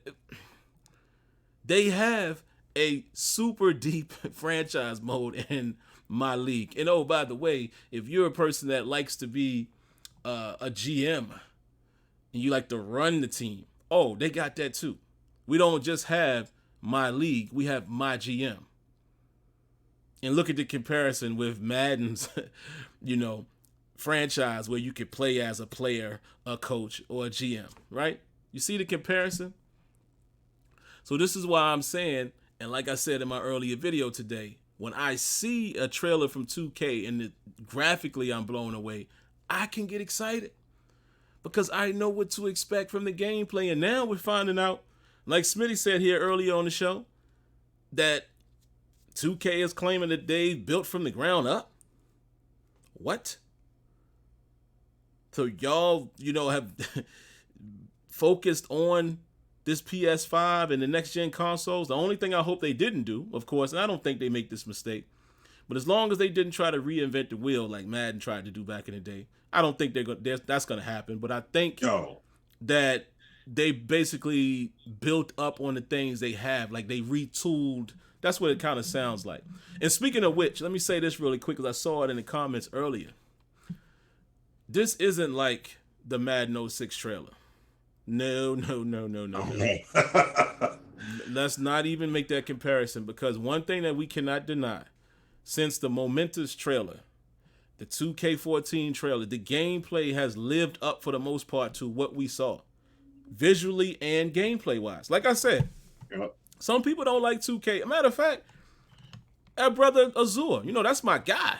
They have a super deep franchise mode in my league. And oh, by the way, if you're a person that likes to be a GM and you like to run the team, oh, they got that too. We don't just have my league, we have my GM. And look at the comparison with Madden's, franchise where you could play as a player, a coach, or a GM, right? You see the comparison? So this is why I'm saying, and like I said in my earlier video today, when I see a trailer from 2K and graphically I'm blown away, I can get excited because I know what to expect from the gameplay. And now we're finding out, like Smitty said here earlier on the show, that 2K is claiming that they built from the ground up. What? So y'all, have focused on this PS5 and the next gen consoles. The only thing I hope they didn't do, of course, and I don't think they make this mistake, but as long as they didn't try to reinvent the wheel like Madden tried to do back in the day, I don't think that's going to happen. But I think that they basically built up on the things they have, like they retooled. That's what it kind of sounds like. And speaking of which, let me say this really quick because I saw it in the comments earlier. This isn't like the Madden 06 trailer. No. Let's not even make that comparison, because one thing that we cannot deny, since the momentous trailer, the 2K14 trailer, the gameplay has lived up for the most part to what we saw, visually and gameplay wise. Like I said, some people don't like 2K. Matter of fact, our brother Azure, that's my guy.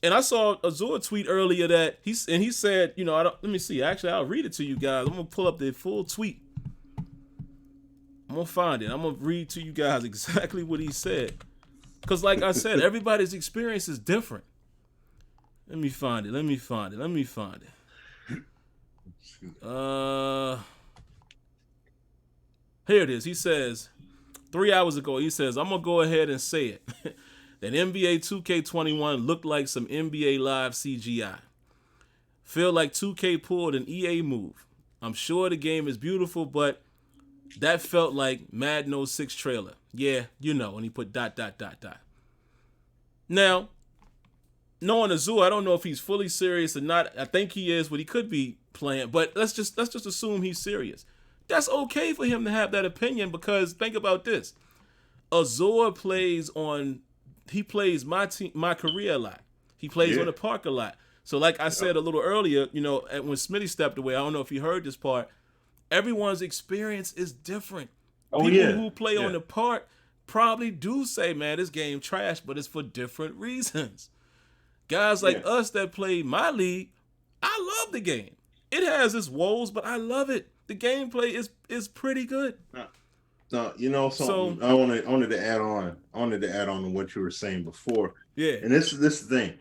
And I saw Azure tweet earlier that he said, let me see. Actually, I'll read it to you guys. I'm gonna pull up the full tweet. I'm gonna find it. I'm gonna read to you guys exactly what he said. Because, like I said, everybody's experience is different. Let me find it. Here it is. He says, 3 hours ago, I'm gonna go ahead and say it. That NBA 2K21 looked like some NBA Live CGI. Feel like 2K pulled an EA move. I'm sure the game is beautiful, but that felt like Madden 06 trailer. Yeah, and he put ... Now, knowing Azure, I don't know if he's fully serious or not. I think he is, but he could be playing. But let's just assume he's serious. That's okay for him to have that opinion, because think about this. Azure plays my career a lot. He plays on the park a lot. So like I said a little earlier, when Smitty stepped away, I don't know if you heard this part, everyone's experience is different. People who play on the park probably do say, man, this game trash, but it's for different reasons. Guys like us that play my league, I love the game. It has its woes, but I love it. The gameplay is pretty good. No, something I wanted to add on. I wanted to add on to what you were saying before. Yeah. And this is the thing.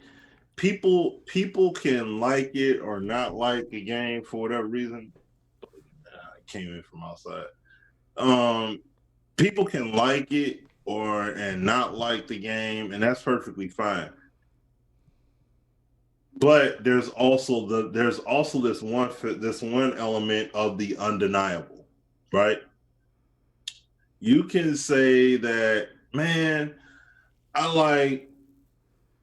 People can like it or not like the game for whatever reason. I came in from outside. People can like it and not like the game, and that's perfectly fine. But there's also this one element of the undeniable, right? You can say that, man, I like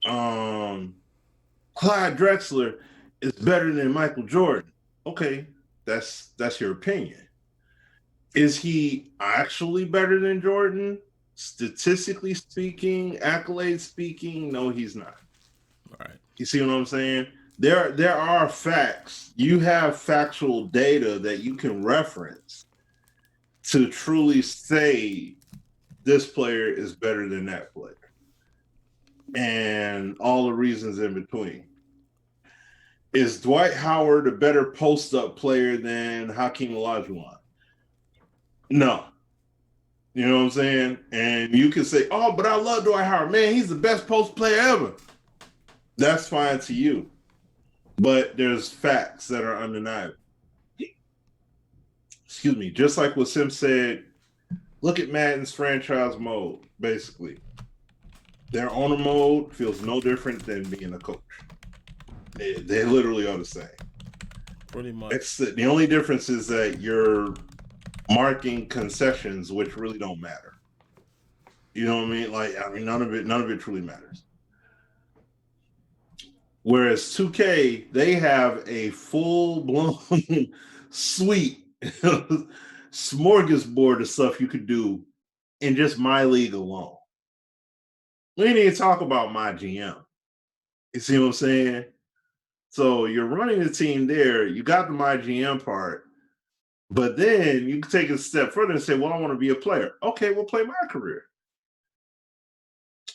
Clyde Drexler is better than Michael Jordan. Okay, that's your opinion. Is he actually better than Jordan? Statistically speaking, accolades speaking, no, he's not. All right. You see what I'm saying? There are facts. You have factual data that you can reference to truly say this player is better than that player, and all the reasons in between. Is Dwight Howard a better post-up player than Hakeem Olajuwon? No. You know what I'm saying? And you can say, oh, but I love Dwight Howard. Man, he's the best post player ever. That's fine to you. But there's facts that are undeniable. Excuse me. Just like what Sim said, look at Madden's franchise mode, basically. Their owner mode feels no different than being a coach. They literally are the same. Pretty much. The only difference is that you're marking concessions, which really don't matter. You know what I mean? Like, I mean, none of it truly matters. Whereas 2K, they have a full-blown suite, smorgasbord of stuff you could do in just my league alone. We didn't even talk about my GM. You see what I'm saying? So you're running the team there. You got the my GM part, but then you can take it a step further and say, well, I want to be a player. Okay, we'll play my career.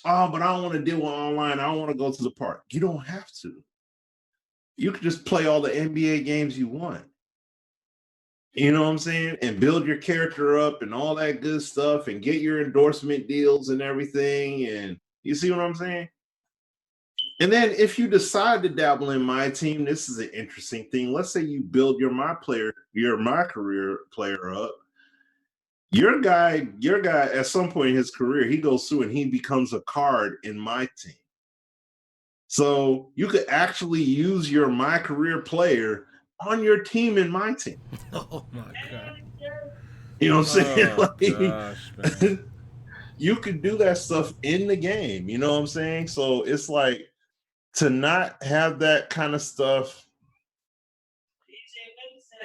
Oh, but I don't want to deal with online. I don't want to go to the park. You don't have to. You can just play all the NBA games you want. You know what I'm saying? And build your character up and all that good stuff and get your endorsement deals and everything. And you see what I'm saying? And then if you decide to dabble in my team, this is an interesting thing. Let's say you build your my career player up. Your guy at some point in his career, he goes through and he becomes a card in my team. So you could actually use your my career player on your team in my team. Oh my god. You know what I'm saying? Oh gosh, man. You could do that stuff in the game. You know what I'm saying? So it's like to not have that kind of stuff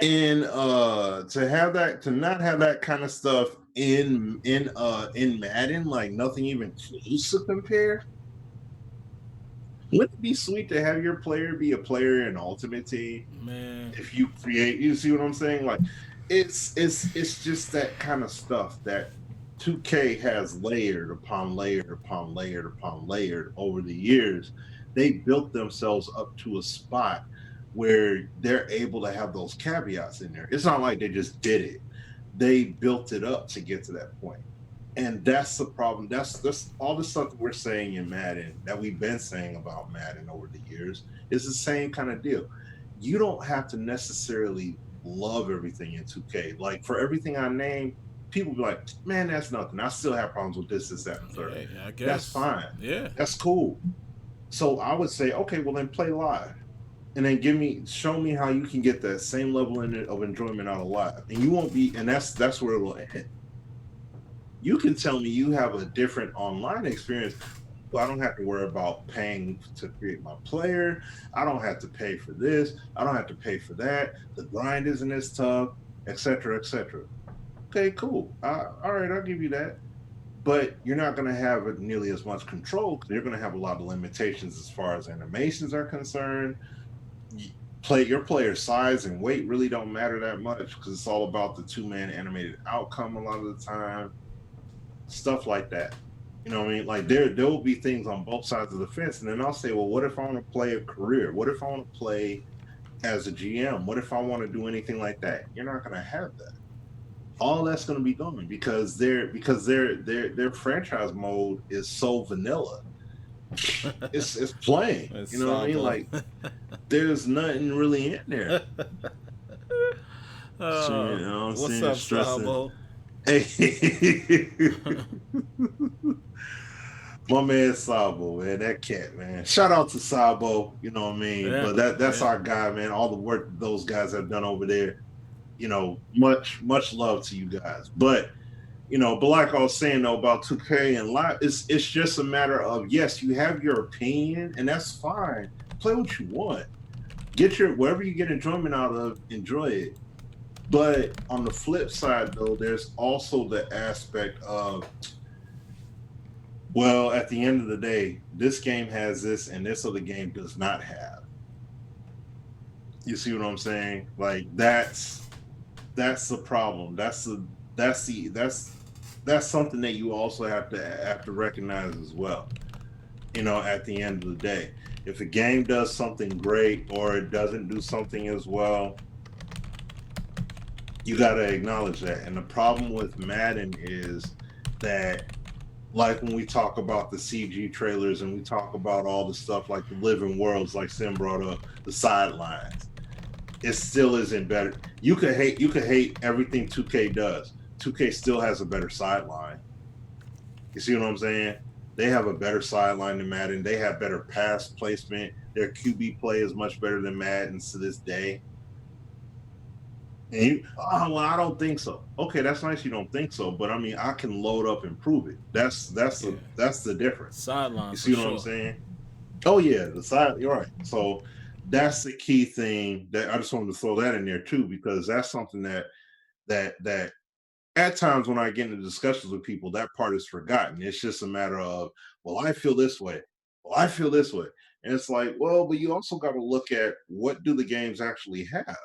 in to not have that kind of stuff in Madden, like nothing even close to compare. Wouldn't it be sweet to have your player be a player in Ultimate Team? Man. If you create, you see what I'm saying? Like it's just that kind of stuff that 2K has layered upon layered upon layered upon layered over the years. They built themselves up to a spot where they're able to have those caveats in there. It's not like they just did it. They built it up to get to that point. And that's the problem. That's all the stuff that we're saying in Madden, that we've been saying about Madden over the years, is the same kind of deal. You don't have to necessarily love everything in 2K. Like for everything I name, people be like, man, that's nothing. I still have problems with this, that, and third. Yeah, I guess. That's fine. Yeah. That's cool. So I would say, okay, well then play live. And then show me how you can get that same level of enjoyment out of live. And you won't be, and that's where it'll end. You can tell me you have a different online experience. Well, I don't have to worry about paying to create my player. I don't have to pay for this. I don't have to pay for that. The grind isn't as tough, etc., etc. Okay, cool. All right, I'll give you that. But you're not going to have nearly as much control because you're going to have a lot of limitations as far as animations are concerned. Your player size and weight really don't matter that much because it's all about the two-man animated outcome a lot of the time. Stuff like that. You know what I mean? Like there will be things on both sides of the fence. And then I'll say, well, what if I want to play a career? What if I want to play as a GM? What if I want to do anything like that? You're not going to have that. All that's going to be gone because their franchise mode is so vanilla. It's plain. It's you know what I mean? Like there's nothing really in there. So, you know what I'm what's saying? up, Sabo? Hey. My man Sabo, man, that cat, man. Shout out to Sabo, you know what I mean? Yeah, but that's our guy, man. All the work those guys have done over there, you know, much love to you guys. But but like I was saying though about 2K and live, it's just a matter of, yes, you have your opinion, and that's fine. Play what you want. Get wherever you get enjoyment out of, enjoy it. But on the flip side, though, there's also the aspect of, well, at the end of the day, this game has this and this other game does not have. You see what I'm saying? Like that's the problem. That's something that you also have to recognize as well. At the end of the day, if a game does something great or it doesn't do something as well, you got to acknowledge that. And the problem with Madden is that, like when we talk about the CG trailers and we talk about all the stuff like the living worlds, like Sim brought up, the sidelines, it still isn't better. You could hate everything 2K does. 2K still has a better sideline. You see what I'm saying? They have a better sideline than Madden. They have better pass placement. Their QB play is much better than Madden's to this day. And well, I don't think so. Okay, that's nice. You don't think so, but I mean, I can load up and prove it. That's the difference. Sideline. You see what I'm saying? Oh yeah, the side. You're right. So that's the key thing that I just wanted to throw that in there too, because that's something that at times when I get into discussions with people, that part is forgotten. It's just a matter of, well, I feel this way. Well, I feel this way. And it's like, well, but you also got to look at what do the games actually have.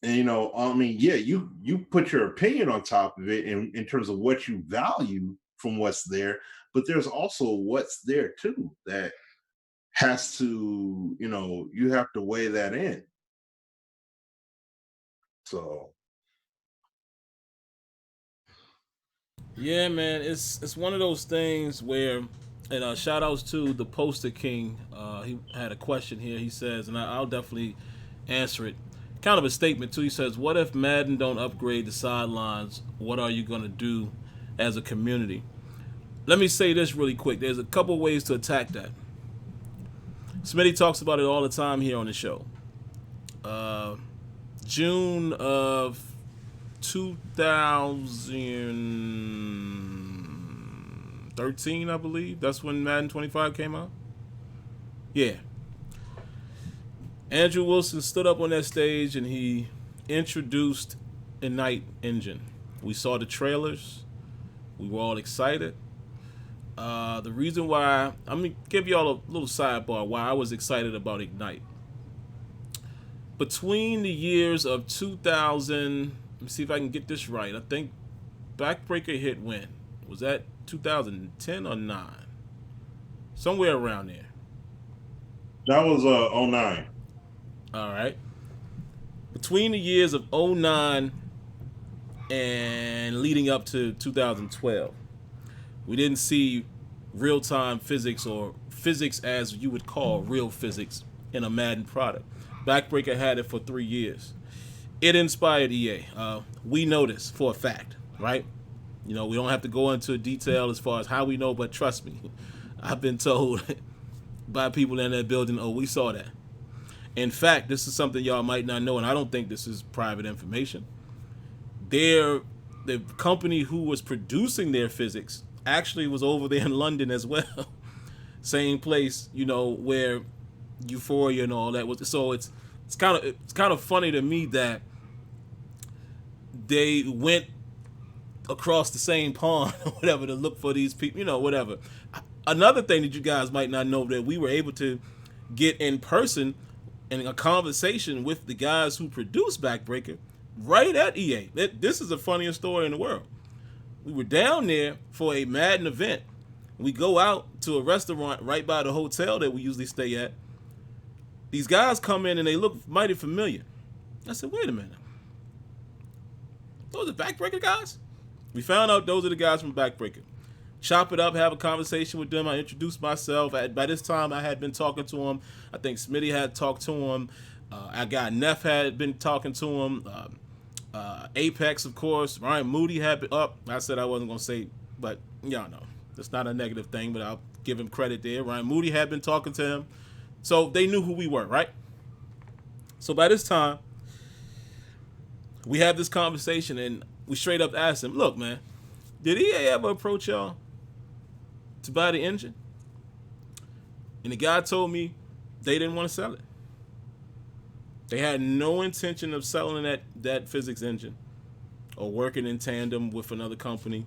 And I mean, yeah, you put your opinion on top of it in terms of what you value from what's there, but there's also what's there too that has to, you have to weigh that in. So yeah, man, it's one of those things where, and shout outs to the Poster King. He had a question here. He says, and I'll definitely answer it. Kind of a statement too. He says, "What if Madden don't upgrade the sidelines? What are you gonna do as a community?" Let me say this really quick. There's a couple ways to attack that. Smitty talks about it all the time here on the show. June of 2013, I believe. That's when Madden 25 came out. Yeah. Andrew Wilson stood up on that stage and he introduced Ignite Engine. We saw the trailers. We were all excited. The reason why, I'm going to give y'all a little sidebar why I was excited about Ignite. Between the years of 2000, let me see if I can get this right. I think Backbreaker hit when? Was that 2010 or 9? Somewhere around there. That was 09. All right. Between the years of 09 and leading up to 2012, we didn't see real-time physics or physics as you would call real physics in a Madden product. Backbreaker had it for 3 years. It inspired EA. We know this for a fact, right? We don't have to go into detail as far as how we know, but trust me, I've been told by people in that building, oh, we saw that. In fact, this is something y'all might not know, and I don't think this is private information. The company who was producing their physics actually was over there in London as well. Same place, where Euphoria and all that was. So it's kind of funny to me that they went across the same pond or whatever to look for these people, whatever. Another thing that you guys might not know, that we were able to get in person in a conversation with the guys who produced Backbreaker right at EA. This is the funniest story in the world. We were down there for a Madden event. We go out to a restaurant right by the hotel that we usually stay at. These guys come in and they look mighty familiar. I said, wait a minute. Those are Backbreaker guys? We found out those are the guys from Backbreaker. Chop it up, have a conversation with them. I introduced myself. By this time, I had been talking to him. I think Smitty had talked to him. Our guy Neff had been talking to him. Apex, of course. Ryan Moody had been up. I said I wasn't going to say, but y'all know. It's not a negative thing, but I'll give him credit there. Ryan Moody had been talking to him. So they knew who we were, right? So by this time, we have this conversation, and we straight up asked him, look, man, did EA ever approach y'all to buy the engine? And the guy told me they didn't want to sell it. They had no intention of selling that physics engine or working in tandem with another company,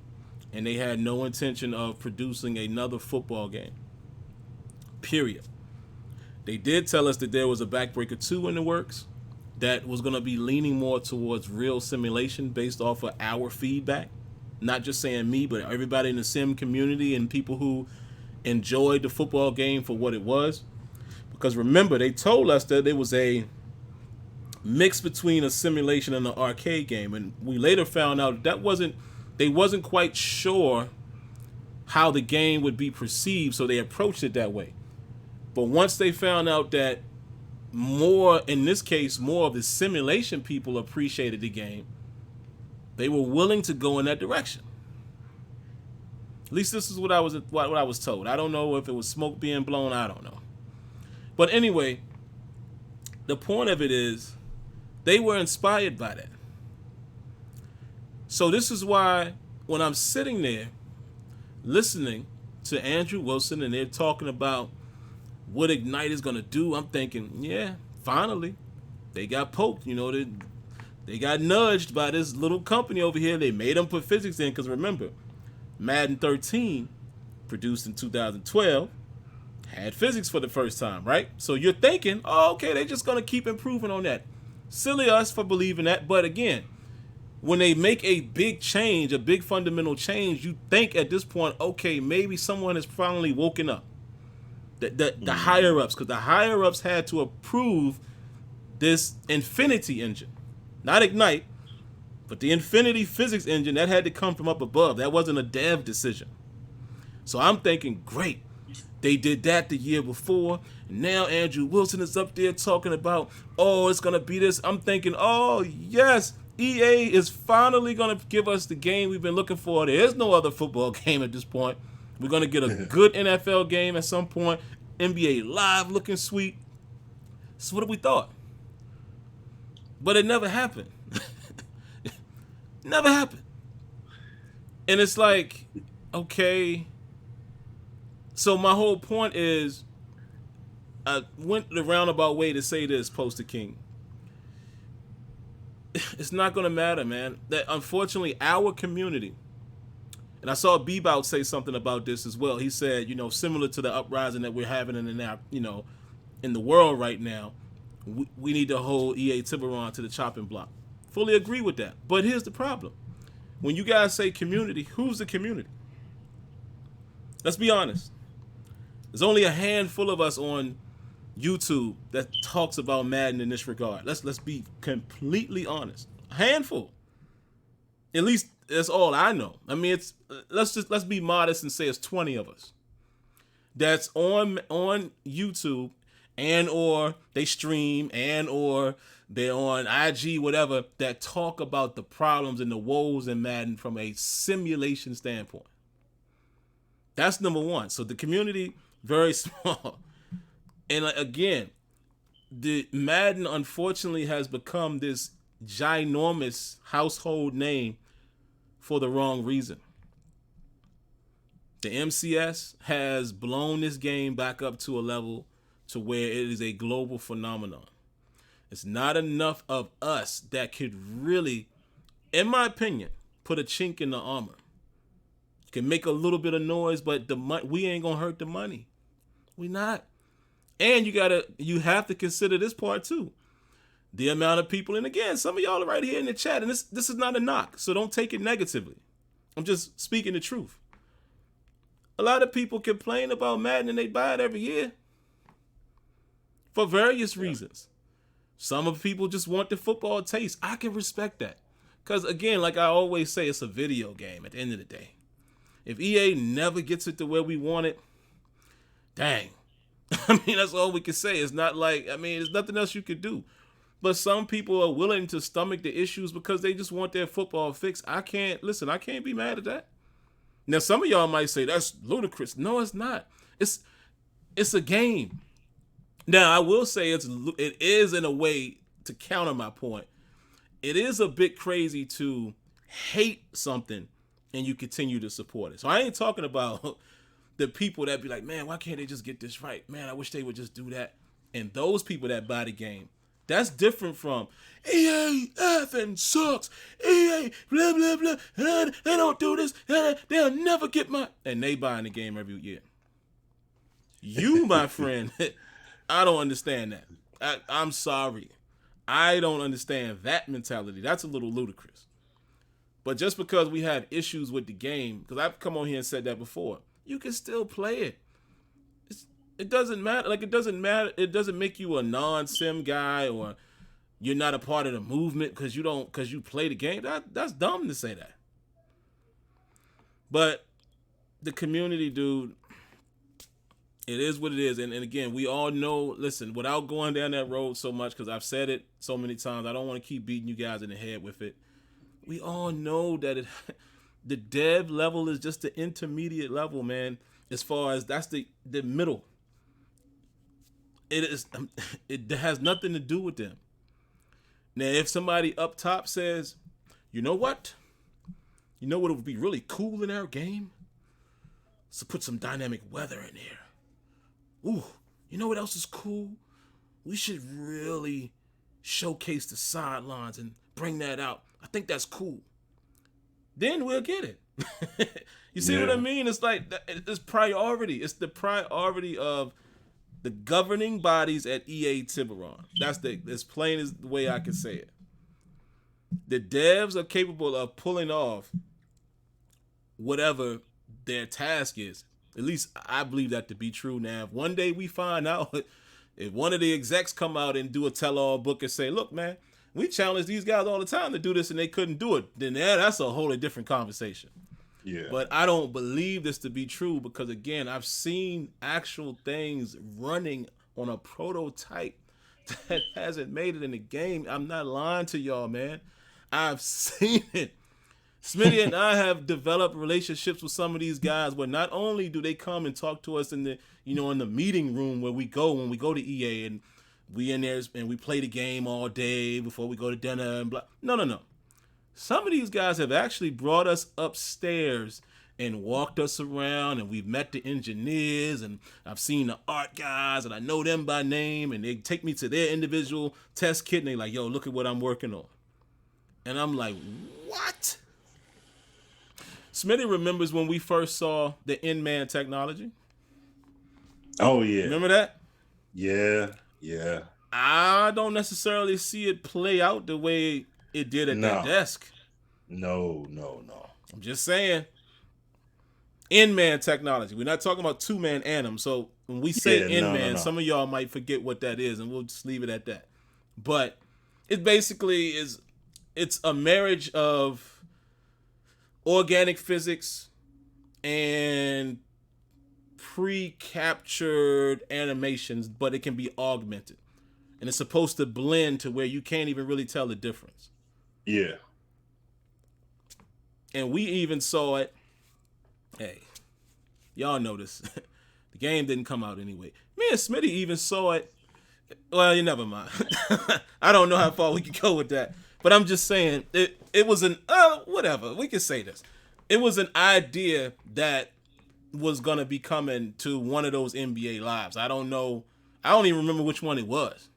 and they had no intention of producing another football game. Period. They did tell us that there was a Backbreaker 2 in the works that was going to be leaning more towards real simulation based off of our feedback. Not just saying me, but everybody in the sim community and people who enjoyed the football game for what it was. Because remember, they told us that it was a mix between a simulation and an arcade game. And we later found out that wasn't they wasn't quite sure how the game would be perceived, so they approached it that way. But once they found out that more, in this case, more of the simulation people appreciated the game, they were willing to go in that direction. At least this is what I was told. I don't know if it was smoke being blown. I don't know. But anyway, the point of it is they were inspired by that. So this is why when I'm sitting there listening to Andrew Wilson and they're talking about what Ignite is going to do, I'm thinking, yeah, finally, they got poked. You know, they got nudged by this little company over here. They made them put physics in because remember, Madden 13, produced in 2012, had physics for the first time, right? So you're thinking, oh, okay, they're just going to keep improving on that. Silly us for believing that. But again, when they make a big change, a big fundamental change, you think at this point, okay, maybe someone has finally woken up. The higher-ups, because the higher-ups had to approve this Infinity engine. Not Ignite, but the Infinity physics engine, that had to come from up above. That wasn't a dev decision. So I'm thinking, great. They did that the year before. And now Andrew Wilson is up there talking about, oh, it's going to be this. I'm thinking, oh, yes, EA is finally going to give us the game we've been looking for. There is no other football game at this point. We're going to get a good NFL game at some point. NBA Live looking sweet. So what we thought. But it never happened. Never happened. And it's like, okay. So my whole point is, I went the roundabout way to say this, Poster King. It's not going to matter, man. That unfortunately, our community, and I saw Bebout say something about this as well. He said, you know, similar to the uprising that we're having in the world right now, we need to hold EA Tiburon to the chopping block. Fully agree with that. But here's the problem. When you guys say community, who's the community? Let's be honest. There's only a handful of us on YouTube that talks about Madden in this regard. Let's be completely honest. A handful. At least that's all I know. I mean, let's be modest and say it's 20 of us that's on YouTube and or they stream and or they're on IG, whatever, that talk about the problems and the woes in Madden from a simulation standpoint. That's number one. So the community, very small. And again, the Madden unfortunately has become this ginormous household name for the wrong reason. The MCS has blown this game back up to a level to where it is a global phenomenon. It's not enough of us that could really, in my opinion, put a chink in the armor. Can make a little bit of noise, but we ain't gonna hurt the money. We not. And you have to consider this part too. The amount of people, and again, some of y'all are right here in the chat, and this is not a knock, so don't take it negatively. I'm just speaking the truth. A lot of people complain about Madden and they buy it every year for various reasons. Some of people just want the football taste. I can respect that. Because again, like I always say, it's a video game at the end of the day. If EA never gets it to where we want it, dang. I mean, that's all we can say. It's not like, I mean, there's nothing else you could do. But some people are willing to stomach the issues because they just want their football fixed. I can't be mad at that. Now, some of y'all might say, that's ludicrous. No, it's not. It's a game. Now, I will say it is in a way, to counter my point, it is a bit crazy to hate something and you continue to support it. So I ain't talking about the people that be like, man, why can't they just get this right? Man, I wish they would just do that. And those people that buy the game, that's different from EA effing sucks. EA blah, blah, blah. They don't do this. They'll never get my... And they buying the game every year. You, my friend, I don't understand that. I'm sorry. I don't understand that mentality. That's a little ludicrous. But just because we have issues with the game, because I've come on here and said that before, you can still play it. It doesn't matter. Like, it doesn't matter. It doesn't make you a non-sim guy or you're not a part of the movement because you play the game. That's dumb to say that. But the community, dude, it is what it is. And again, we all know, listen, without going down that road so much, because I've said it so many times, I don't want to keep beating you guys in the head with it. We all know that the dev level is just the intermediate level, man. As far as that's the middle. It has nothing to do with them. Now, if somebody up top says, you know what? You know what would be really cool in our game? So put some dynamic weather in there. Ooh, you know what else is cool? We should really showcase the sidelines and bring that out. I think that's cool. Then we'll get it. You see what I mean? It's like, it's priority. It's the priority of the governing bodies at EA Tiburon. That's as plain as the way I can say it. The devs are capable of pulling off whatever their task is. At least I believe that to be true. Now, if one day we find out, if one of the execs come out and do a tell-all book and say, look, man, we challenge these guys all the time to do this and they couldn't do it, then that's a wholly different conversation. Yeah. But I don't believe this to be true because, again, I've seen actual things running on a prototype that hasn't made it in the game. I'm not lying to y'all, man. I've seen it. Smitty and I have developed relationships with some of these guys where not only do they come and talk to us in the, in the meeting room where we go when we go to EA and we in there and we play the game all day before we go to dinner and blah. No. Some of these guys have actually brought us upstairs and walked us around, and we've met the engineers, and I've seen the art guys, and I know them by name, and they take me to their individual test kit, and they're like, yo, look at what I'm working on. And I'm like, what? Smitty remembers when we first saw the in-man technology. Oh, yeah. Remember that? Yeah. I don't necessarily see it play out the way it did at that desk. No. I'm just saying. In-man technology. We're not talking about two-man anim. So when we say in-man, some of y'all might forget what that is, and we'll just leave it at that. But it basically it's a marriage of organic physics and pre-captured animations, but it can be augmented. And it's supposed to blend to where you can't even really tell the difference. Yeah. And we even saw it. Hey, y'all know this. The game didn't come out anyway. Me and Smitty even saw it. Well, you never mind. I don't know how far we could go with that. But I'm just saying, it was an, whatever. We can say this. It was an idea that was going to be coming to one of those NBA lives. I don't know. I don't even remember which one it was.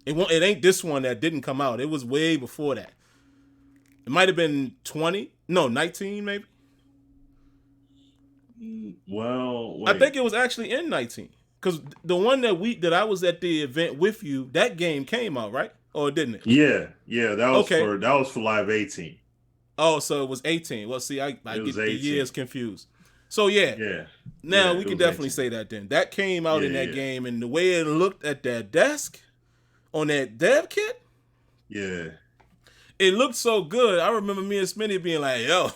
It ain't this one that didn't come out. It was way before that. It might have been 19 maybe. Well, I think it was actually in 19 because the one that I was at the event with you, that game came out, right? Or didn't it? Yeah. That was for Live 18. Oh, so it was 18. Well, see, I get the years confused. So yeah. Now we can definitely 18. Say that then. That came out in that game, and the way it looked at that desk on that dev kit. Yeah. It looked so good. I remember me and Smitty being like, yo,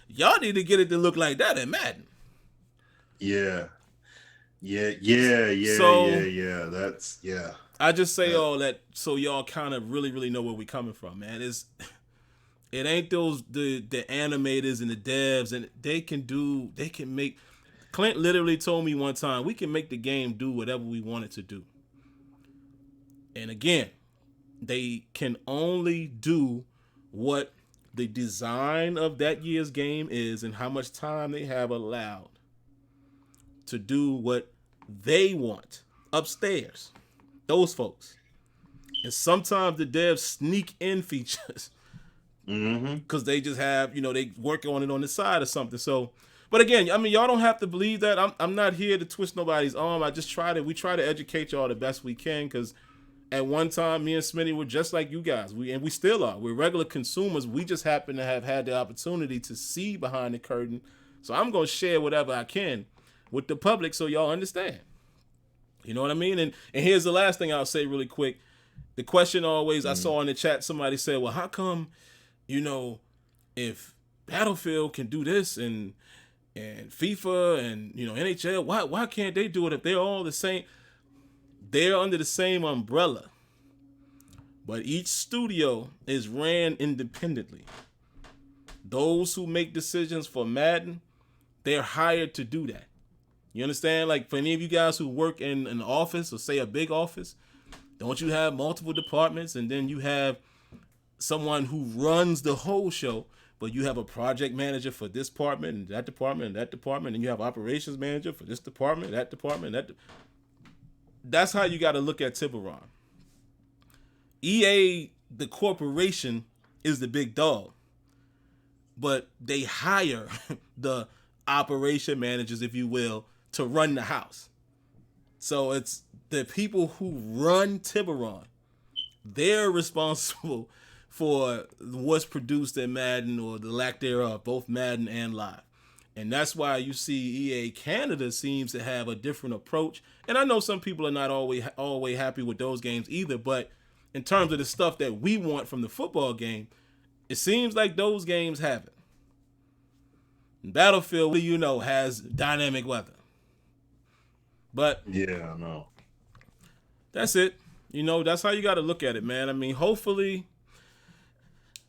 y'all need to get it to look like that in Madden. Yeah. I just say all that so y'all kind of really, really know where we coming from, man. It ain't those the animators and the devs, and they can make. Clint literally told me one time, we can make the game do whatever we want it to do. And again, they can only do what the design of that year's game is and how much time they have allowed to do what they want upstairs. Those folks. And sometimes the devs sneak in features because they just have, they work on it on the side or something. So, but again, I mean, y'all don't have to believe that. I'm not here to twist nobody's arm. We try to educate y'all the best we can because at one time, me and Smitty were just like you guys. We still are. We're regular consumers. We just happen to have had the opportunity to see behind the curtain. So I'm going to share whatever I can with the public so y'all understand. You know what I mean? And here's the last thing I'll say really quick. The question always I saw in the chat, somebody said, well, how come, if Battlefield can do this and FIFA and NHL. Why can't they do it if they're all the same? They're under the same umbrella, but each studio is ran independently. Those who make decisions for Madden, they're hired to do that. You understand? Like, for any of you guys who work in an office, or say a big office, don't you have multiple departments, and then you have someone who runs the whole show, but you have a project manager for this department and that department and that department, and you have operations manager for this department, that department, that's how you got to look at Tiburon. EA, the corporation, is the big dog, but they hire the operation managers, if you will, to run the house. So it's the people who run Tiburon. They're responsible for what's produced in Madden, or the lack thereof, both Madden and live. And that's why you see EA Canada seems to have a different approach. And I know some people are not always happy with those games either, but in terms of the stuff that we want from the football game, it seems like those games have it. Battlefield, has dynamic weather. But yeah, I know. That's it. That's how you got to look at it, man. I mean, hopefully,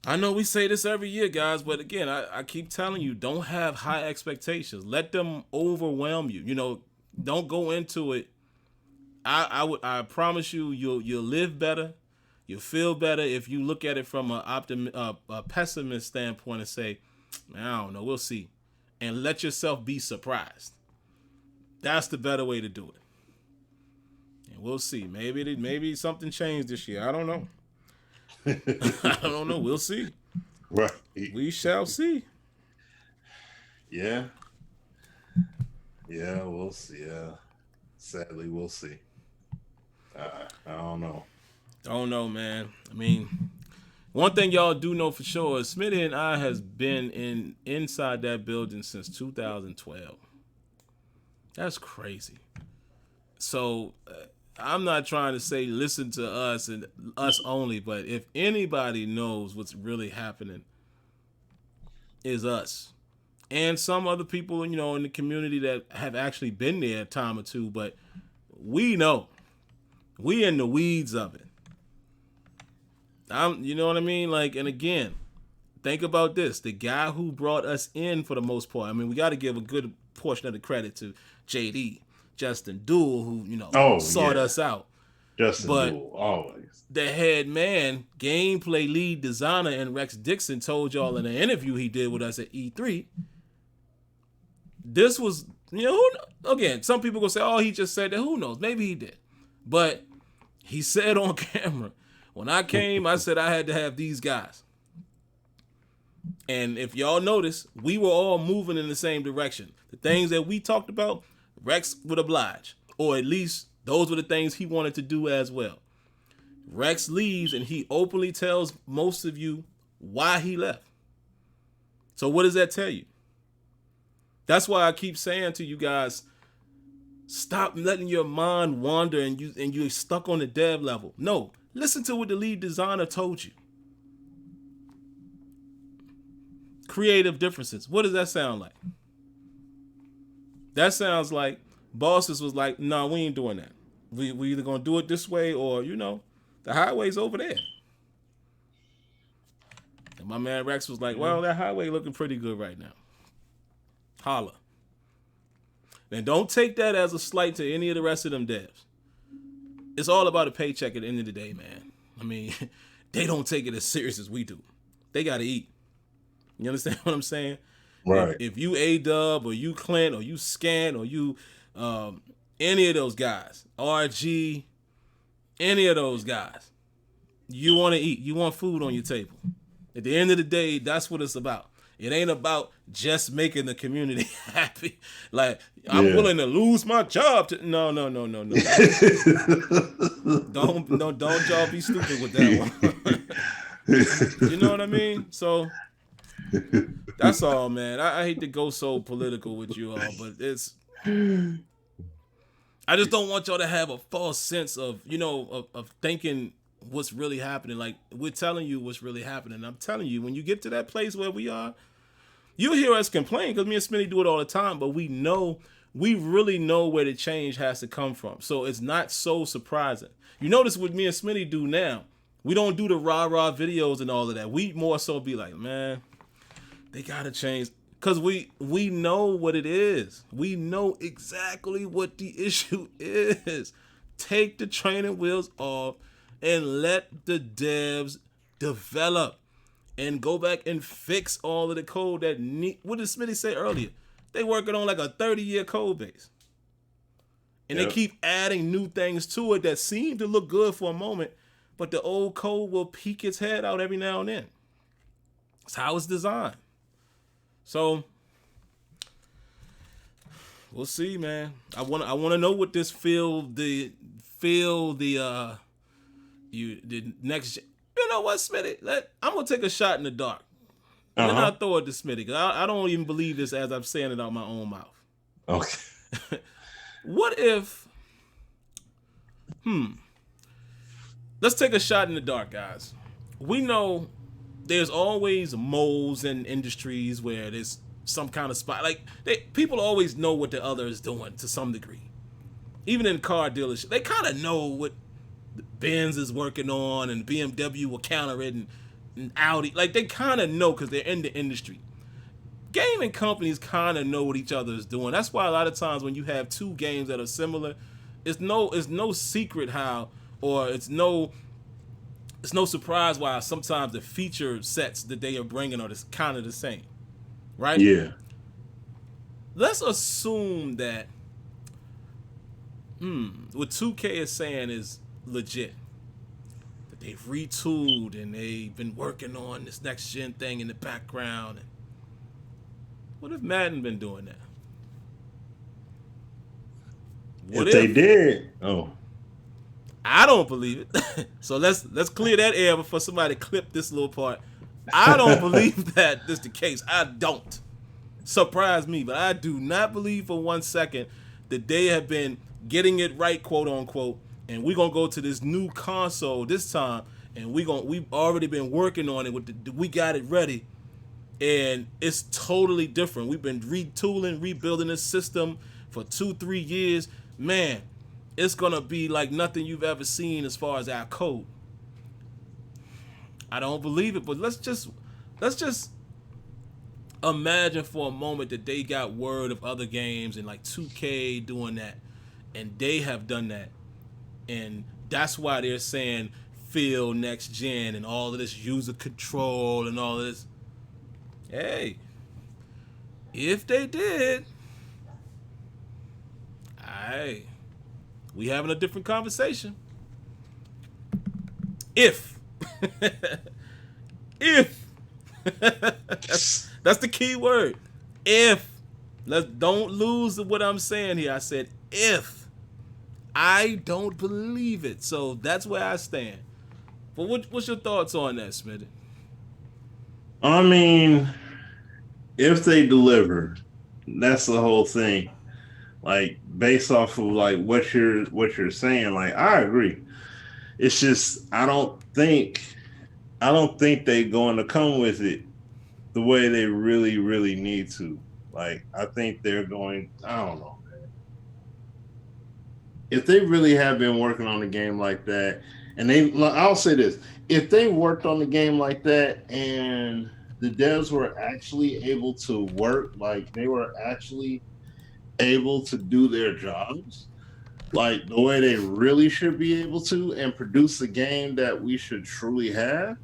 I know we say this every year, guys, but again, I keep telling you, don't have high expectations. Let them overwhelm you. Don't go into it. I promise you'll live better. You'll feel better if you look at it from a pessimist standpoint and say, I don't know, we'll see. And let yourself be surprised. That's the better way to do it. And we'll see. Maybe something changed this year. I don't know. I don't know. We'll see. Right. We shall see. Yeah. Yeah, we'll see. Yeah. Sadly, we'll see. I don't know. Don't know, man. I mean, one thing y'all do know for sure is Smitty and I has been inside that building since 2012. That's crazy. So I'm not trying to say listen to us and us only, but if anybody knows what's really happening, is us. And some other people, in the community that have actually been there a time or two, but we know. We in the weeds of it. You know what I mean? Like, and again, think about this. The guy who brought us in for the most part, I mean, we got to give a good portion of the credit to JD, Justin Duell, who, sought us out. Justin Duell, always. The head man, gameplay lead designer, and Rex Dixon told y'all in an interview he did with us at E3, this was, again, some people gonna say, oh, he just said that. Who knows? Maybe he did. But he said on camera, when I came, I said I had to have these guys. And if y'all notice, we were all moving in the same direction. The things that we talked about, Rex would oblige. Or at least those were the things he wanted to do as well. Rex leaves and he openly tells most of you why he left. So what does that tell you? That's why I keep saying to you guys, stop letting your mind wander and you're stuck on the dev level. No, listen to what the lead designer told you. Creative differences. What does that sound like? That sounds like bosses was like, no, we ain't doing that. We either gonna do it this way or, the highway's over there. And my man Rex was like, well, that highway looking pretty good right now. Holla. And don't take that as a slight to any of the rest of them devs. It's all about a paycheck at the end of the day, man. I mean, they don't take it as serious as we do. They got to eat. You understand what I'm saying? Right. If you A-Dub or you Clint or you Scan or you any of those guys, RG, any of those guys, you want to eat. You want food on your table. At the end of the day, that's what it's about. It ain't about just making the community happy. Like, I'm willing to lose my job to no. Don't y'all be stupid with that one. You know what I mean? So that's all, man. I hate to go so political with you all, but I just don't want y'all to have a false sense of, of thinking what's really happening. Like, we're telling you what's really happening. I'm telling you, when you get to that place where we are, you'll hear us complain because me and Smitty do it all the time, but we really know where the change has to come from. So it's not so surprising. You notice what me and Smitty do now. We don't do the rah-rah videos and all of that. We more so be like, man, they gotta change. Because we know what it is. We know exactly what the issue is. Take the training wheels off and let the devs develop and go back and fix all of the code that what did Smitty say earlier? They working on like a 30-year code base. And they keep adding new things to it that seem to look good for a moment, but the old code will peek its head out every now and then. That's how it's designed. So we'll see, man. I want to know what this the next. You know what, Smitty? I'm gonna take a shot in the dark. And then I'll throw it to Smitty because I don't even believe this as I'm saying it out my own mouth. Okay. What if? Let's take a shot in the dark, guys. We know there's always moles in industries where there's some kind of spot. Like people always know what the other is doing to some degree. Even in car dealerships, they kind of know what Benz is working on, and BMW will counter it, and Audi. Like they kind of know because they're in the industry. Gaming companies kind of know what each other is doing. That's why a lot of times when you have two games that are similar, it's no secret how, or it's no surprise why sometimes the feature sets that they are bringing are kind of the same, right? Yeah. Let's assume that what 2K is saying is legit. That they've retooled and they've been working on this next gen thing in the background. And what if Madden been doing that? What if they did? Oh. I don't believe it. So let's clear that air before somebody clip this little part. I don't believe that this is the case. I don't. Surprise me, but I do not believe for 1 second that they have been getting it right, quote unquote, and we're gonna go to this new console this time, and we've already been working on it we got it ready, and it's totally different. We've been retooling, rebuilding this system for 2-3 years. Man, it's gonna be like nothing you've ever seen as far as our code. I don't believe it, but let's just imagine for a moment that they got word of other games and like 2K doing that, and they have done that, and that's why they're saying feel next gen and all of this user control and all of this. Hey, if they did, we having a different conversation. If that's the key word. If. Don't lose what I'm saying here. I said if. I don't believe it. So that's where I stand. But what's your thoughts on that, Smitty? I mean, if they deliver, that's the whole thing. Like based off of like what you're saying, like I agree. It's just I don't think they're going to come with it the way they really, really need to. Like I think they're going. I don't know. If they really have been working on a game like that, and I'll say this: if they worked on the game like that, and the devs were actually able to work, like they were actually able to do their jobs like the way they really should be able to, and produce a game that we should truly have,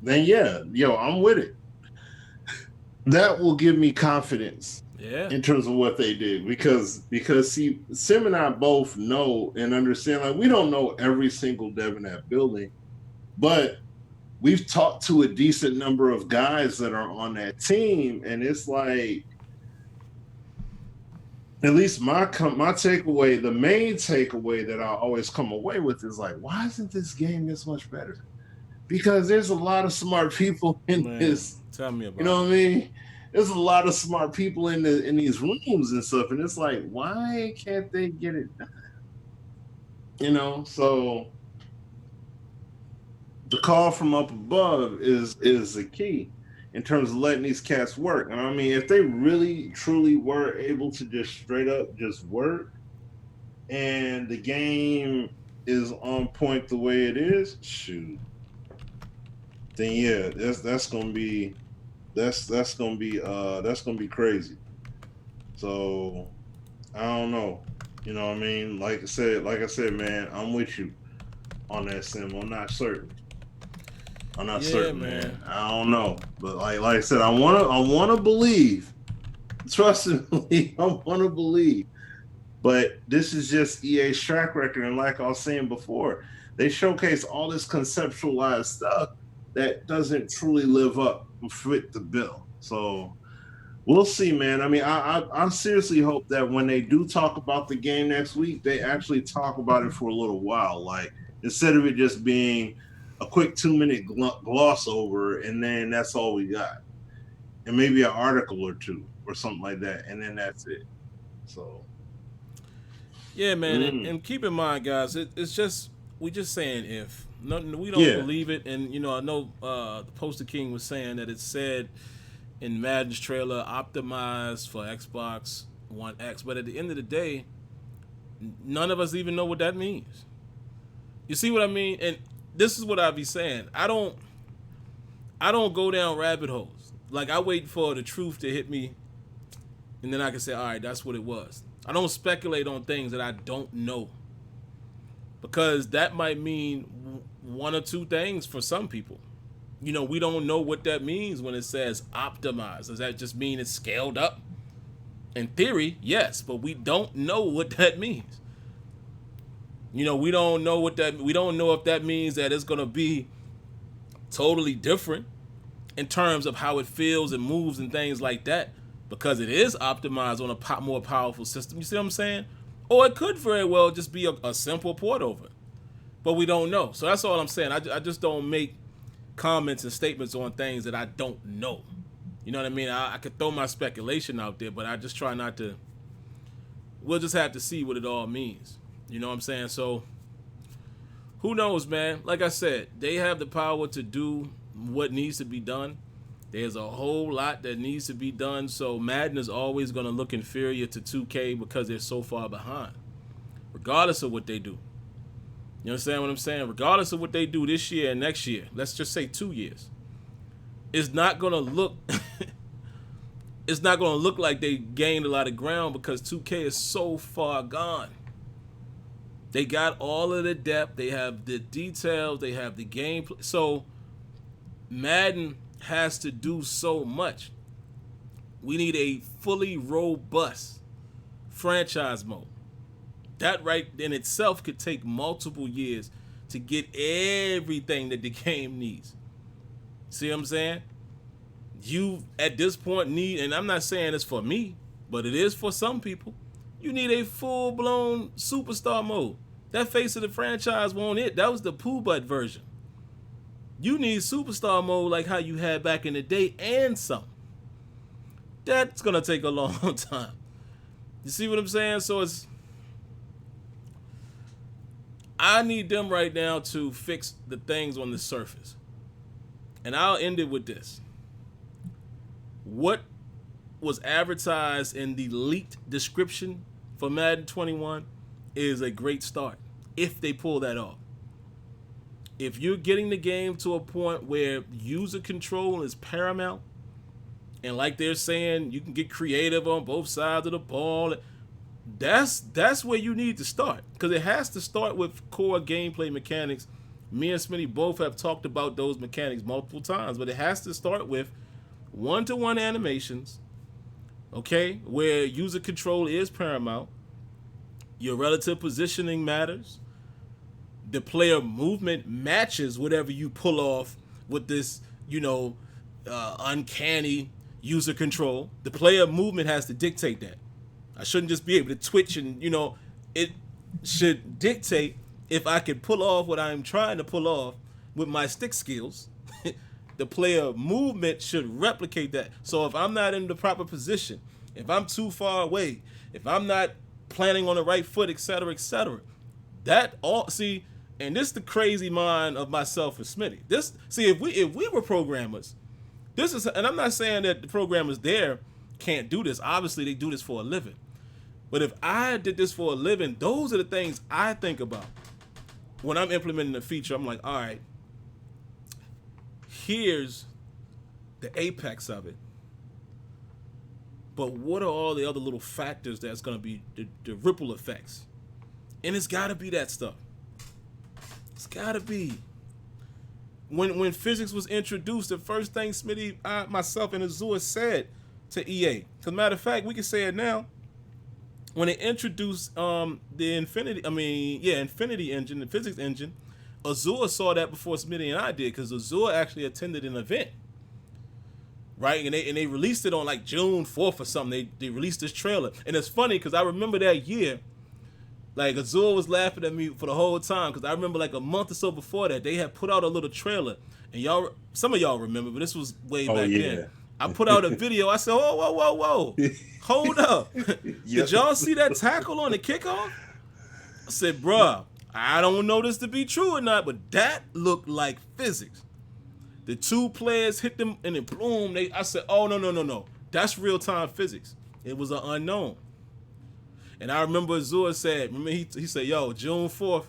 then yeah, I'm with it. That will give me confidence in terms of what they did, because see, Sim and I both know and understand, like we don't know every single dev in that building, but we've talked to a decent number of guys that are on that team, and it's like, at least my takeaway, the main takeaway that I always come away with is like, why isn't this game this much better? Because there's a lot of smart people in this. Tell me about it. You know what I mean? There's a lot of smart people in these rooms and stuff, and it's like, why can't they get it done? You know, so the call from up above is the key. in terms of letting these cats work. And I mean, if they really truly were able to just straight up just work, and the game is on point the way it is, shoot, then yeah, that's gonna be that's gonna be crazy. So I don't know. You know what I mean? Like I said, man, I'm with you on that, Sim. I'm not certain. I'm not certain, man. I don't know. But like I said, I wanna believe. Trust me, I wanna believe. But this is just EA's track record, and like I was saying before, they showcase all this conceptualized stuff that doesn't truly live up and fit the bill. So we'll see, man. I mean, I seriously hope that when they do talk about the game next week, they actually talk about it for a little while. Like, instead of it just being a quick 2-minute gloss over, and then that's all we got, and maybe an article or two or something like that, and then that's it. So Yeah, man, and keep in mind, guys, it's just we just saying if nothing, we don't yeah, believe it, and I know the Poster King was saying that it said in Madden's trailer optimized for Xbox One X, but at the end of the day, none of us even know what that means. You see what I mean? And this is what I be saying. I don't go down rabbit holes. Like, I wait for the truth to hit me, and then I can say, all right, that's what it was. I don't speculate on things that I don't know, because that might mean one or two things for some people. We don't know what that means when it says optimized. Does that just mean it's scaled up? In theory, yes, but we don't know what that means. We don't know we don't know if that means that it's going to be totally different in terms of how it feels and moves and things like that, because it is optimized on a more powerful system. You see what I'm saying? Or it could very well just be a simple port over, but we don't know. So that's all I'm saying. I just don't make comments and statements on things that I don't know. You know what I mean? I could throw my speculation out there, but I just try not to. We'll just have to see what it all means. You know what I'm saying? So who knows, man? Like I said, they have the power to do what needs to be done. There's a whole lot that needs to be done. So Madden is always going to look inferior to 2K because they're so far behind, regardless of what they do. You understand what I'm saying? Regardless of what they do this year and next year, let's just say 2 years, it's not gonna look it's not gonna look like they gained a lot of ground, because 2K is so far gone. They got all of the depth, they have the details, they have the gameplay. So Madden has to do so much. We need a fully robust franchise mode. That right in itself could take multiple years to get everything that the game needs. See what I'm saying? You, at this point, need, and I'm not saying it's for me, but it is for some people, you need a full-blown superstar mode. That face of the franchise won't it. That was the Pooh Butt version. You need superstar mode like how you had back in the day, and some. That's going to take a long time. You see what I'm saying? So I need them right now to fix the things on the surface. And I'll end it with this. What was advertised in the leaked description for Madden 21 is a great start, if they pull that off. If you're getting the game to a point where user control is paramount, and like they're saying, you can get creative on both sides of the ball, that's where you need to start, because it has to start with core gameplay mechanics. Me and Smitty both have talked about those mechanics multiple times, but it has to start with one-to-one animations, okay, where user control is paramount. Your relative positioning matters. The player movement matches whatever you pull off with this, uncanny user control. The player movement has to dictate that. I shouldn't just be able to twitch and, it should dictate if I can pull off what I'm trying to pull off with my stick skills. The player movement should replicate that. So if I'm not in the proper position, if I'm too far away, if I'm not planning on the right foot, etc., that all, see, and this is the crazy mind of myself and Smitty. If we were programmers, this is, and I'm not saying that the programmers there can't do this. Obviously, they do this for a living. But if I did this for a living, those are the things I think about when I'm implementing a feature. I'm like, all right, here's the apex of it. But what are all the other little factors that's going to be the ripple effects? And it's got to be that stuff. It's got to be. When physics was introduced, the first thing Smitty, myself, and Azure said to EA, because matter of fact, we can say it now. When they introduced the Infinity engine, the physics engine, Azure saw that before Smitty and I did, because Azure actually attended an event, right? And they released it on like June 4th or something. They released this trailer, and it's funny because I remember that year, like Azure was laughing at me for the whole time, because I remember like a month or so before that they had put out a little trailer, and some of y'all remember, but this was way back then. I put out a video. I said, whoa. Hold up. Did y'all see that tackle on the kickoff? I said, bruh, I don't know this to be true or not, but that looked like physics. The two players hit them and then boom. I said, oh, no. That's real-time physics. It was an unknown. And I remember Azure said, he said, yo, June 4th,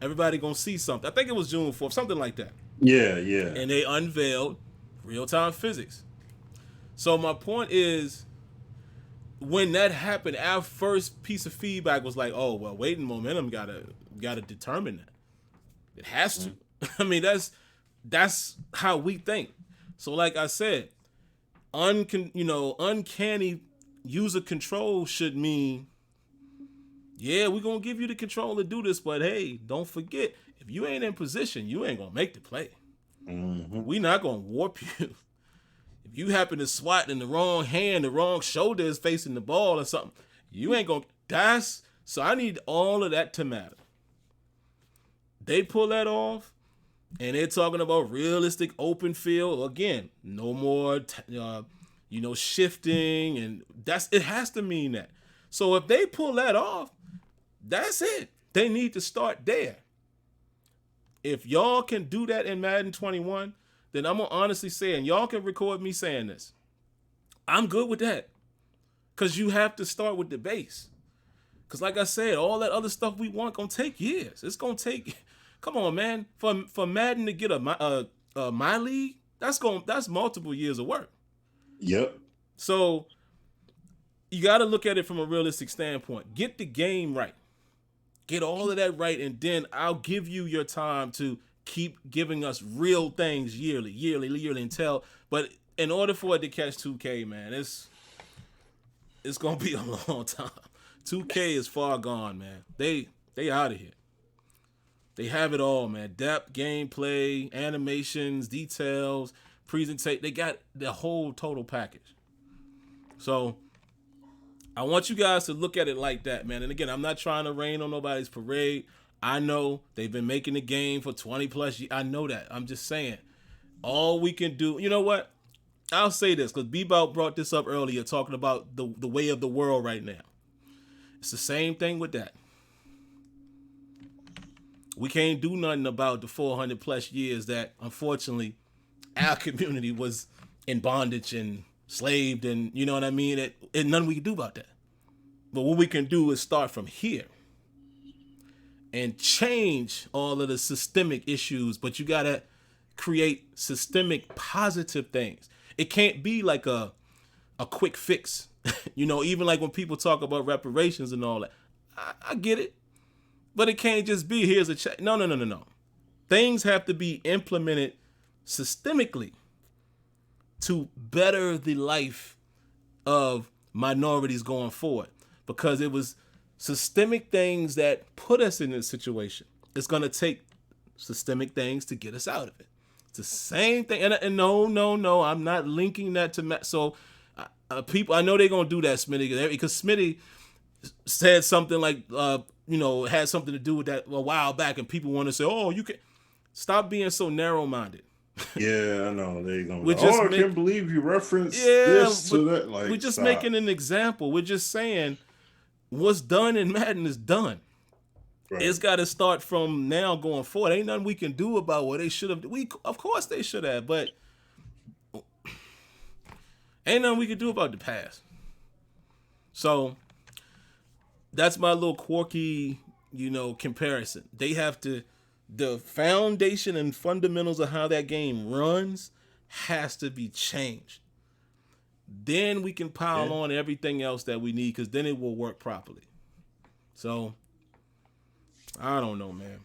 everybody gonna see something. I think it was June 4th, something like that. Yeah. And they unveiled real-time physics. So my point is, when that happened, our first piece of feedback was like, "Oh, well, weight and momentum gotta determine that. It has to." I mean, that's how we think. So, like I said, uncanny user control should mean, yeah, we're gonna give you the control to do this, but hey, don't forget, if you ain't in position, you ain't gonna make the play. Mm-hmm. We're not gonna warp you. If you happen to swat in the wrong hand, the wrong shoulder is facing the ball or something, you ain't gonna. So I need all of that to matter. They pull that off, and they're talking about realistic open field. Again, no more, shifting, and it has to mean that. So if they pull that off, that's it. They need to start there. If y'all can do that in Madden 21, then I'm going to honestly say, and y'all can record me saying this, I'm good with that. Because you have to start with the base. Because like I said, all that other stuff we want going to take years. It's going to take, come on, man. For Madden to get my league, that's multiple years of work. Yep. So you got to look at it from a realistic standpoint. Get the game right. Get all of that right, and then I'll give you your time to keep giving us real things yearly until. But in order for it to catch 2K, man, it's gonna be a long time. 2K is far gone, man. They out of here. They have it all, man. Depth, gameplay, animations, details, presentation. They got the whole total package. So I want you guys to look at it like that, man. And again, I'm not trying to rain on nobody's parade. I know they've been making the game for 20 plus years. I know that. I'm just saying, all we can do, you know what? I'll say this, because Bebout brought this up earlier, talking about the way of the world right now. It's the same thing with that. We can't do nothing about the 400 plus years that, unfortunately, our community was in bondage and slaved, and you know what I mean? And nothing we can do about that. But what we can do is start from here and change all of the systemic issues, but you gotta create systemic positive things. It can't be like a quick fix. Even like when people talk about reparations and all that, I get it, but it can't just be here's a check. No. Things have to be implemented systemically to better the life of minorities going forward, because it was systemic things that put us in this situation. It's going to take systemic things to get us out of it. It's the same thing. And no, I'm not linking that to So people, I know they're going to do that, Smitty, because Smitty said something like, had something to do with that a while back, and people want to say, oh, you can stop being so narrow-minded. Yeah, I know. They're going to I can't believe you referenced this to that. Like, we're just making an example. We're just saying, what's done in Madden is done. Right. It's got to start from now going forward. Ain't nothing we can do about what they should have. Of course they should have, but Ain't nothing we can do about the past. So that's my little quirky, comparison. They have to, the foundation and fundamentals of how that game runs has to be changed. Then we can pile on everything else that we need, because then it will work properly. So I don't know, man.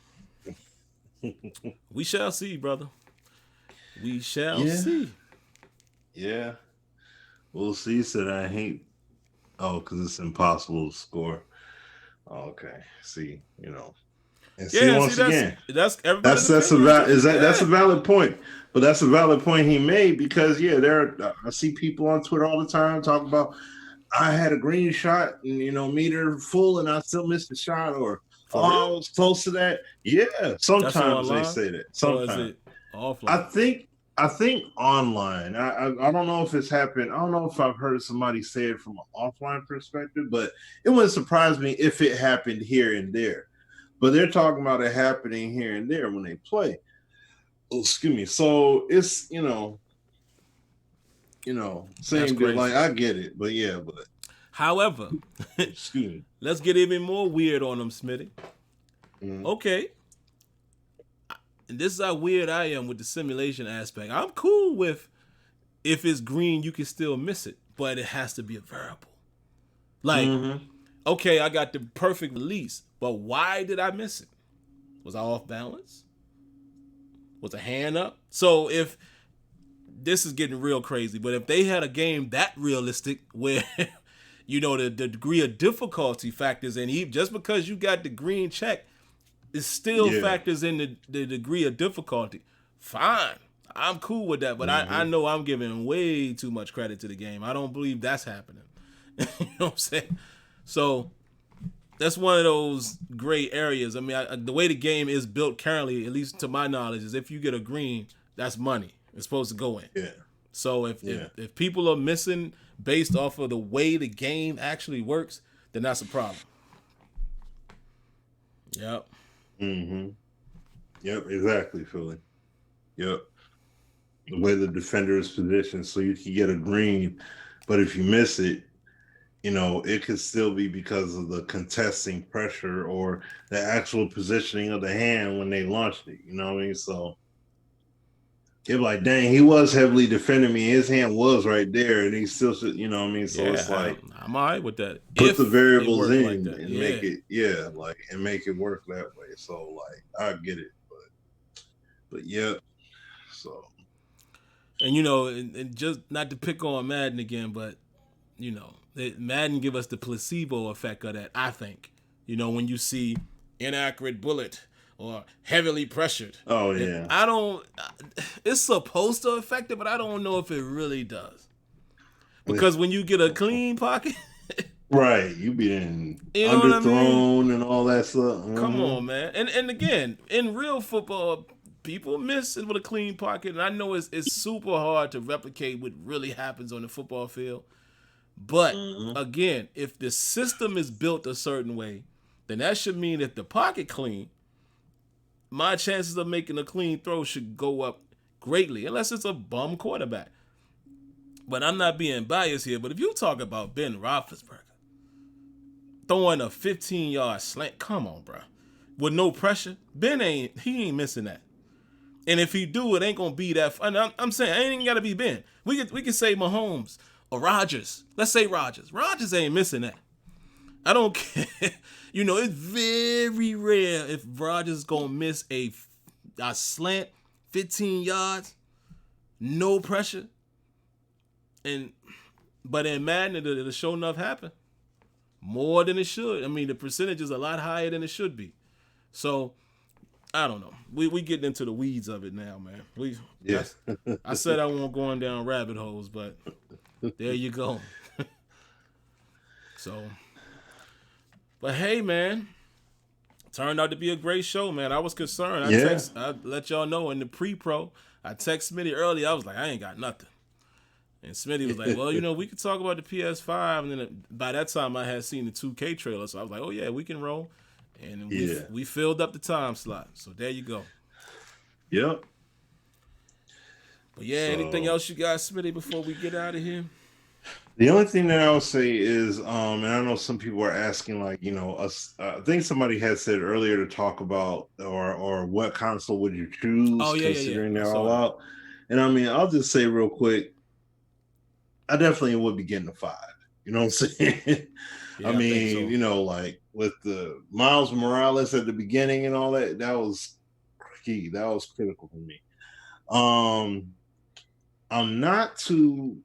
We shall see, brother. We shall see. Yeah. We'll see. Said I hate. Oh, because it's impossible to score. Oh, okay. See, and see once again. That's that's a valid point. But that's a valid point he made, because I see people on Twitter all the time talking about, I had a green shot and meter full and I still missed the shot, or I was close to that. Yeah, sometimes they say that. Sometimes. Or is it offline? I think online. I don't know if it's happened. I don't know if I've heard somebody say it from an offline perspective, but it wouldn't surprise me if it happened here and there. But they're talking about it happening here and there when they play. Oh, excuse me. So it's same good. Like, I get it, but however, excuse me. Let's get even more weird on them, Smitty. Mm-hmm. Okay. And this is how weird I am with the simulation aspect. I'm cool with, if it's green, you can still miss it, but it has to be a variable. Like, okay, I got the perfect release, but why did I miss it? Was I off balance? Was a hand up? So if, this is getting real crazy, but if they had a game that realistic where, the degree of difficulty factors in, just because you got the green check, it still factors in the degree of difficulty. Fine. I'm cool with that, but I know I'm giving way too much credit to the game. I don't believe that's happening. You know what I'm saying? So that's one of those gray areas. I mean, the way the game is built currently, at least to my knowledge, is if you get a green, that's money. It's supposed to go in. Yeah. So if people are missing based off of the way the game actually works, then that's a problem. Yep. Mm-hmm. Yep, exactly, Philly. Yep. The way the defender is positioned, so you can get a green, but if you miss it, it could still be because of the contesting pressure or the actual positioning of the hand when they launched it. You know what I mean? So you're like, dang, he was heavily defending me. His hand was right there, and he still should, you know what I mean? So it's like, I'm all right with that. Put the variables in like and make it, and make it work that way. So like, I get it, but yeah. So, and and just not to pick on Madden again, but Madden give us the placebo effect of that. I think, when you see inaccurate bullet or heavily pressured. Oh yeah. It's supposed to affect it, but I don't know if it really does. Because when you get a clean pocket, right, you be underthrown and all that stuff. Come on, man. And again, in real football, people miss it with a clean pocket, and I know it's super hard to replicate what really happens on the football field. But again, if the system is built a certain way, then that should mean if the pocket clean, my chances of making a clean throw should go up greatly, unless it's a bum quarterback. But I'm not being biased here. But if you talk about Ben Roethlisberger throwing a 15-yard slant, come on, bro, with no pressure, he ain't missing that. And if he do, it ain't gonna be that fun. I'm saying it ain't even gotta be Ben. We could say Mahomes or Rodgers. Let's say Rodgers. Rodgers ain't missing that. I don't care. It's very rare if Rodgers gonna miss a slant, 15 yards, no pressure. But in Madden, it'll sure enough happen. More than it should. I mean, the percentage is a lot higher than it should be. So, I don't know. We getting into the weeds of it now, man. I said I won't going down rabbit holes, but there you go. So, but hey, man, turned out to be a great show, man. I was concerned. I let y'all know in the pre-pro. I text Smitty early. I was like, I ain't got nothing. And Smitty was like, well, we could talk about the PS5. And then by that time, I had seen the 2K trailer. So I was like, oh, yeah, we can roll. And we filled up the time slot. So there you go. Yep. But yeah, anything else you got, Smitty, before we get out of here? The only thing that I would say is, and I know some people are asking, like, us. I think somebody had said earlier to talk about, or what console would you Oh choose, yeah. considering I they're saw all that. out. And I mean, I'll just say real quick, I definitely would be getting a 5. You know what I'm saying? I Yeah, I think mean, so. like with the Miles Morales at the beginning and all that, that was key. That was critical for me. Um, I'm not too,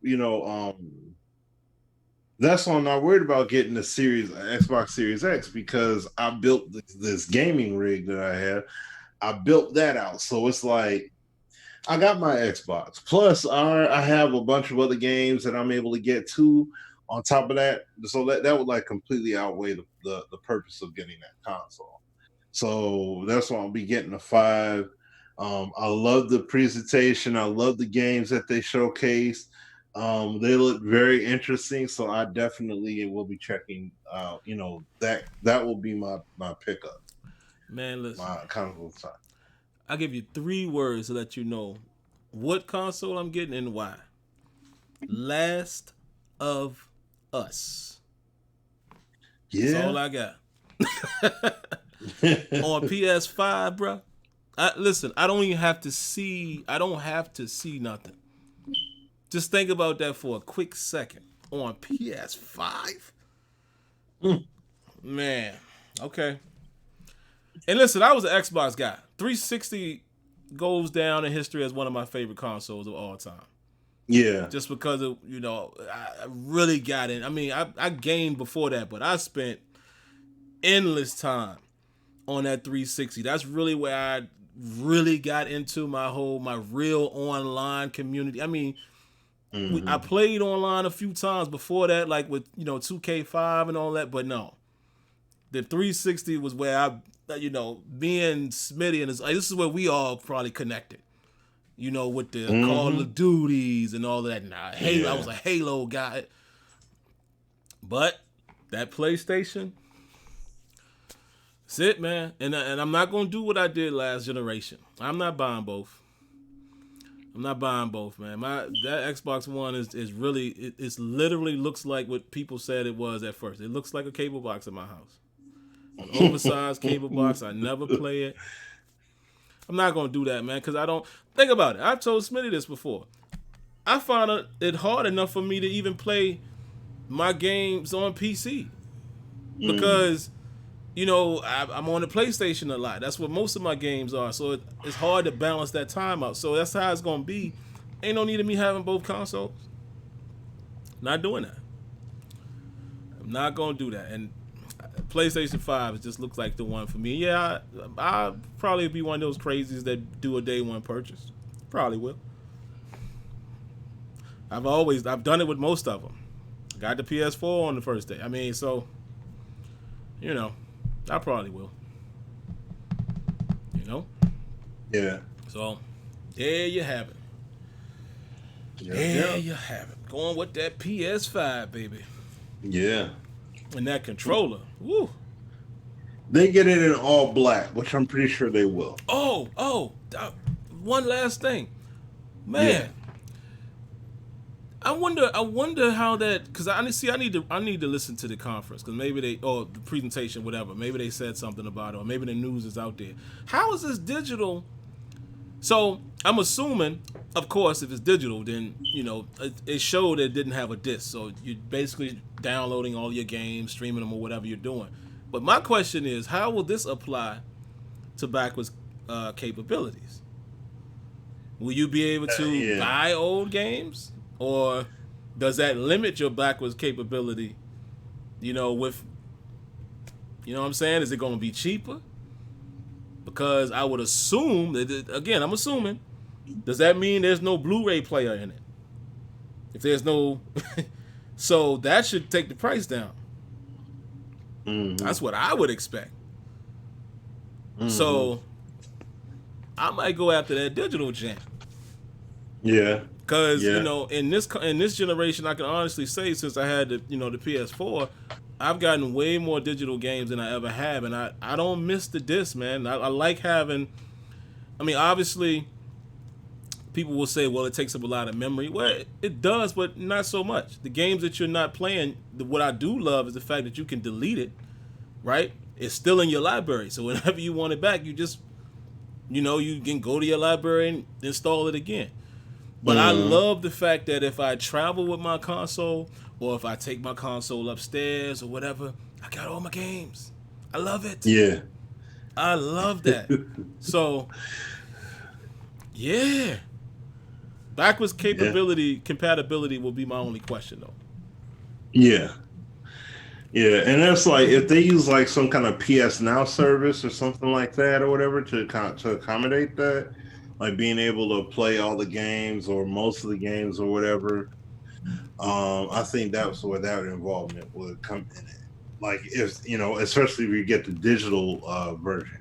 that's why I'm not worried about getting the Xbox Series X, because I built this gaming rig that I have. I built that out, so it's like I got my Xbox. Plus, I have a bunch of other games that I'm able to get to on top of that. So that would like completely outweigh the purpose of getting that console. So that's why I'll be getting a 5. I love the presentation. I love the games that they showcase. They look very interesting. So I definitely will be checking out, that will be my pickup, Man, listen. my console time. I'll give you 3 words to let you know what console I'm getting and why. Last of Us. That's all Yeah. I got. On PS5, bro. Listen, I don't even have to see. I don't have to see nothing. Just think about that for a quick second. On PS5, Mm. man. Okay. And listen, I was an Xbox guy. 360 goes down in history as one of my favorite consoles of all time. Yeah. Just because of, I really got in. I mean, I gamed before that, but I spent endless time on that 360. That's really where I really got into my real online community. I mean, I Hmm. played online a few times before that, like with 2K5 and all that, but no, the 360 was where me and Smitty and this is where we all probably connected. With the Call Hmm. of Duties and all that. Nah, Halo. I was Yeah. a Halo guy, but that PlayStation, that's it, man. And I'm not gonna do what I did last generation. I'm not buying both. I'm not buying both, man. That Xbox One is really it's literally looks like what people said it was at first. It looks like a cable box in my house, an oversized cable box. I never play it. I'm not gonna do that, man, because I don't think about it. I've told Smitty this before. I find it hard enough for me to even play my games on PC Mm. because I'm on the PlayStation a lot. That's what most of my games are. So it's hard to balance that time out. So that's how it's gonna be. Ain't no need of me having both consoles. Not doing that. I'm not gonna do that. And PlayStation 5 it just looks like the one for me. Yeah, I'll probably be one of those crazies that do a day one purchase. Probably will. I've done it with most of them. Got the PS4 on the first day. I mean, so you know, I probably will. You know, Yeah. so there you have it. Yep. There Yep. you have it. Going with that PS5, baby, Yeah. and that controller. Woo. They get it in all black, which I'm pretty sure they will. One last thing, Yeah. man. I wonder how that because I need to listen to the conference because maybe or the presentation whatever maybe they said something about it or maybe the news is out there. How is this digital? So I'm assuming, of course, if it's digital, then it showed it didn't have a disc. So you're basically downloading all your games, streaming them, or whatever you're doing. But my question is, how will this apply to backwards capabilities? Will you be able to Yeah. buy old games, or does that limit your backwards capability? With what I'm saying, is it going to be cheaper? Because I would assume that again, I'm assuming. Does that mean there's no Blu-ray player in it? If there's no, so that should take the price down. Hmm. That's what I would expect. Hmm. So I might go after that digital gen. Yeah. Because Yeah. in this generation, I can honestly say since I had the PS4, I've gotten way more digital games than I ever have, and I don't miss the disc, man. I like having. I mean, obviously, people will say, well, it takes up a lot of memory. Well, it does, but not so much. The games that you're not playing, what I do love is the fact that you can delete it, right? It's still in your library. So whenever you want it back, you just, you can go to your library and install it again. But I love the fact that if I travel with my console or if I take my console upstairs or whatever, I got all my games. I love it. Yeah. I love that. So, yeah. Backwards compatibility will be my only question, though. Yeah. Yeah, and that's like if they use like some kind of PS Now service or something like that or whatever to accommodate that, like being able to play all the games or most of the games or whatever. I think that's where that involvement would come in. Like if especially if you get the digital version.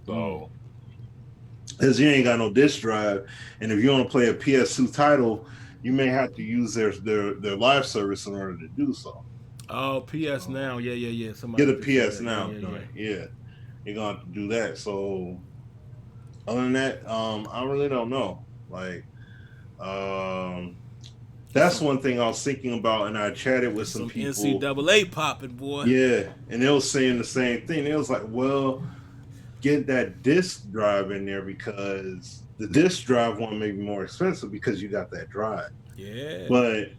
So, because you ain't got no disc drive, and if you want to play a PS2 title, you may have to use their live service in order to do so. Oh, PS Now, yeah. Get a PS Now, yeah. You're gonna have to do that. So, other than that, I really don't know. Like, that's one thing I was thinking about, and I chatted with some people. NCAA popping, boy. Yeah, and they was saying the same thing. They was like, well, get that disc drive in there because the disc drive one may be more expensive because you got that drive. Yeah. But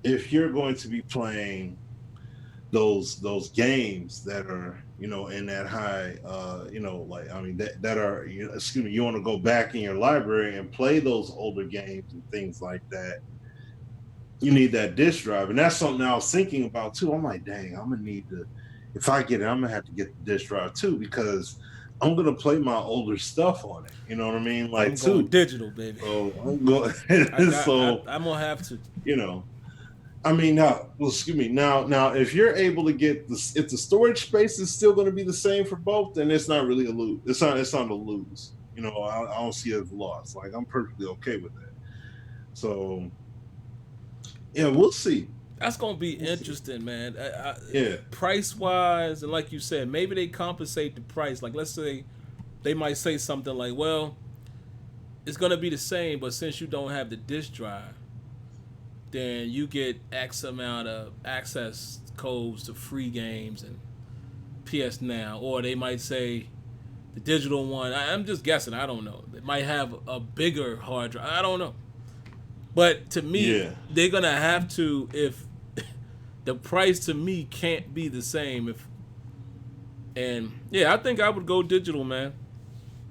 if you're going to be playing those games that are in that high that are you want to go back in your library and play those older games and things like that, you need that disc drive. And that's something I was thinking about too. I'm like, dang, I'm gonna need to, if I get it, I'm gonna have to get the disc drive too because I'm gonna play my older stuff on it. You know what I mean? Like, I'm going digital, baby. So I'm going. I'm gonna have to. I mean, now, if you're able to get this, if the storage space is still going to be the same for both, then it's not really a lose. It's not a lose. I don't see it as a loss. Like, I'm perfectly okay with that. So, yeah, we'll see. That's gonna be interesting, man. Yeah. Price wise, and like you said, maybe they compensate the price. Like, let's say they might say something like, "Well, it's gonna be the same, but since you don't have the disc drive, then you get X amount of access codes to free games and PS Now." Or they might say the digital one, I'm just guessing, I don't know. They might have a bigger hard drive. I don't know. But to me, they're going to have to, if the price to me can't be the same. I think I would go digital, man.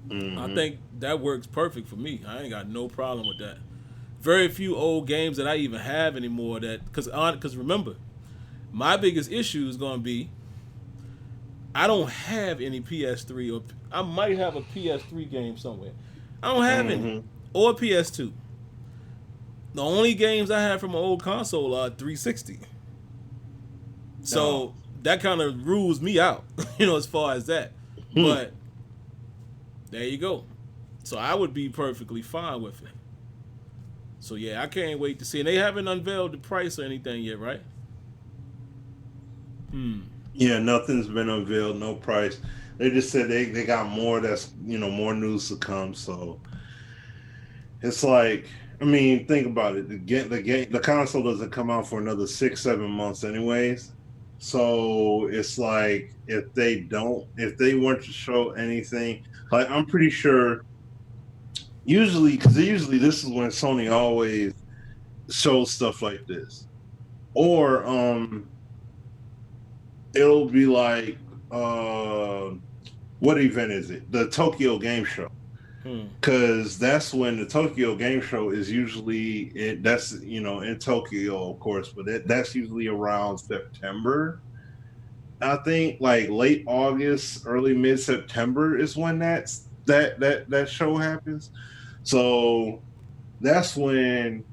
Mm-hmm. I think that works perfect for me. I ain't got no problem with that. Very few old games that I even have anymore because remember, my biggest issue is going to be I don't have any PS3 or I might have a PS3 game somewhere. I don't have any or PS2. The only games I have from my old console are 360. So that kind of rules me out, as far as that. But there you go. So I would be perfectly fine with it. So yeah, I can't wait to see. And they haven't unveiled the price or anything yet, right? Yeah, nothing's been unveiled, no price. They just said they got more. That's more news to come. So it's like, I mean, think about it. The console doesn't come out for another 6-7 months, anyways. So it's like if they weren't to show anything, like I'm pretty sure. Usually this is when Sony always shows stuff like this, or it'll be like what event is it? The Tokyo Game Show. Because that's when the Tokyo Game Show is usually that's in Tokyo, of course, but that's usually around September. I think like late August, early mid-September is when that show happens. So that's when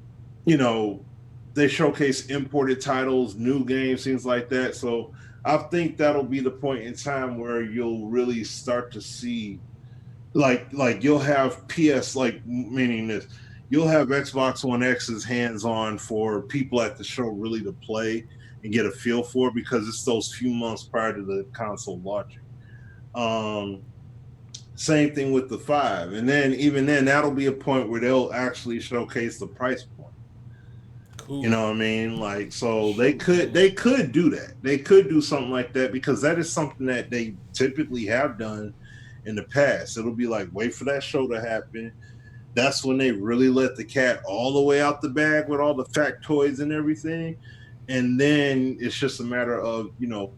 they showcase imported titles, new games, things like that. So I think that'll be the point in time where you'll really start to see. Like you'll have PS, meaning this, you'll have Xbox One X's hands on for people at the show really to play and get a feel for it because it's those few months prior to the console launching. Same thing with the 5. And then even then, that'll be a point where they'll actually showcase the price point. Cool. You know what I mean? Like, so they could do that. They could do something like that because that is something that they typically have done in the past. It'll be like, wait for that show to happen. That's when they really let the cat all the way out the bag with all the factoids and everything. And then it's just a matter of, you know,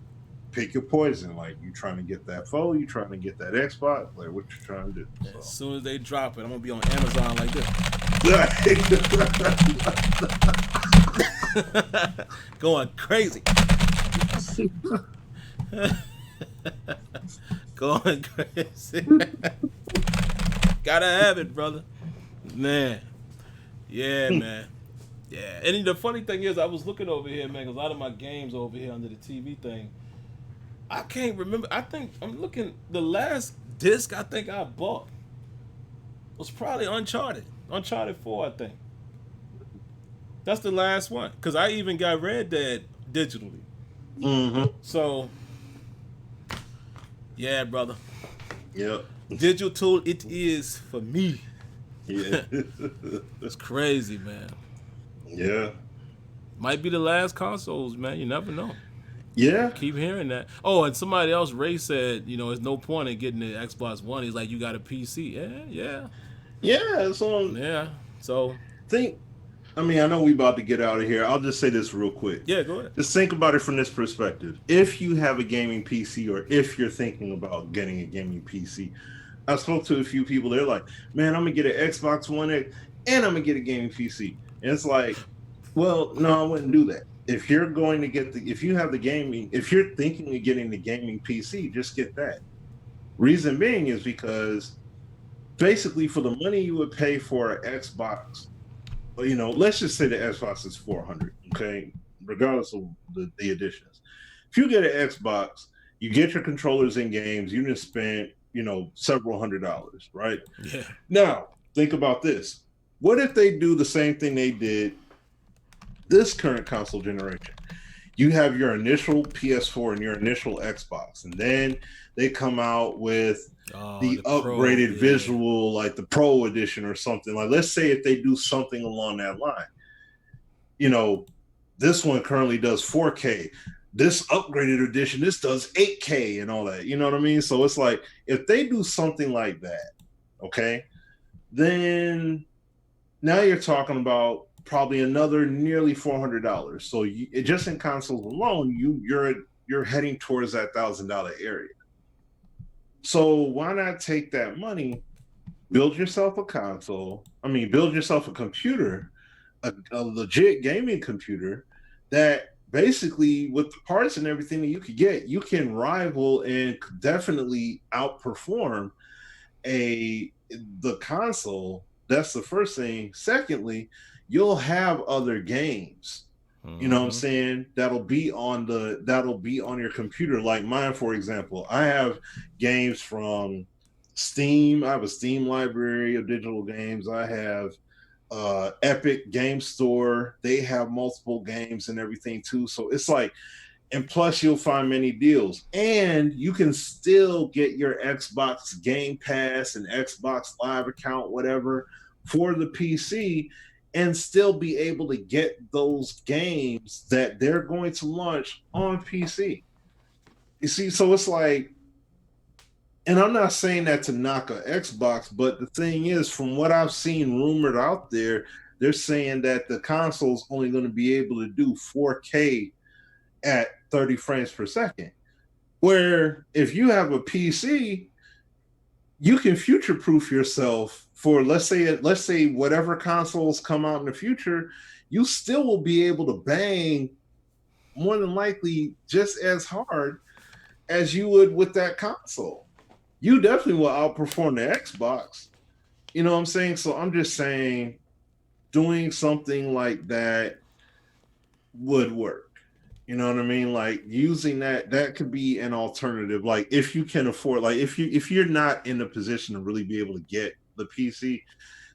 pick your poison. Like, you trying to get that foe, you trying to get that Xbox, like what you trying to do. So. As soon as they drop it, I'm gonna be on Amazon like this. Going crazy. Going crazy. Gotta have it, brother. Man. Yeah, man. Yeah. And the funny thing is, I was looking over here, man, because a lot of my games over here under the TV thing, I can't remember. I think I'm looking, the last disc I think I bought was probably Uncharted. Uncharted 4, I think. That's the last one. Because I even got Red Dead digitally. Mm-hmm. So, yeah, brother. Yep. Digital it is for me. Yeah. It's crazy, man. Yeah. Might be the last consoles, man. You never know. Yeah. Keep hearing that. Oh, and somebody else, Ray said, you know, there's no point in getting the Xbox One. He's like, you got a PC. Yeah. So Yeah. So I mean, I know we about to get out of here. I'll just say this real quick. yeah, go ahead. Just think about it from this perspective. If you have a gaming PC, or if you're thinking about getting a gaming PC, I spoke to a few people. They're like, man, I'm gonna get an Xbox One X and I'm gonna get a gaming PC. And it's like, well, no, I wouldn't do that. If you're going to get if you have the gaming, if you're thinking of getting the gaming PC, just get that. Reason being is because basically for the money you would pay for an Xbox, you know, let's just say the Xbox is $400, okay, regardless of the additions. If you get an Xbox, you get your controllers and games, you just spent, you know, several $100s, right? Yeah. Now, think about this. What if they do the same thing they did this current console generation? You have your initial PS4 and your initial Xbox, and then they come out with the upgraded visual, like the Pro Edition or something. Like, let's say if they do something along that line, you know, this one currently does 4K. This upgraded edition, this does 8K and all that. You know what I mean? So it's like, if they do something like that, okay, then now you're talking about probably another nearly $400. So just in consoles alone, you're heading towards that $1,000 area. So why not take that money, build yourself a console? I mean, build yourself a computer, a legit gaming computer that basically, with the parts and everything that you could get, you can rival and definitely outperform the console. That's the first thing. Secondly, you'll have other games. You know what I'm saying? That'll be on your computer. Like mine, for example, I have games from Steam. I have a Steam library of digital games. I have Epic Game Store. They have multiple games and everything too. So it's like, and plus you'll find many deals, and you can still get your Xbox Game Pass and Xbox Live account, whatever, for the PC, and still be able to get those games that they're going to launch on PC. You see, so it's like, and I'm not saying that to knock an Xbox, but the thing is, from what I've seen rumored out there, they're saying that the console's only going to be able to do 4K at 30 frames per second. Where if you have a PC, you can future-proof yourself for, let's say whatever consoles come out in the future, you still will be able to bang more than likely just as hard as you would with that console. You definitely will outperform the Xbox. You know what I'm saying? So I'm just saying, doing something like that would work. You know what I mean? Like, using that could be an alternative. Like, if you can afford, like if you're not in a position to really be able to get the PC,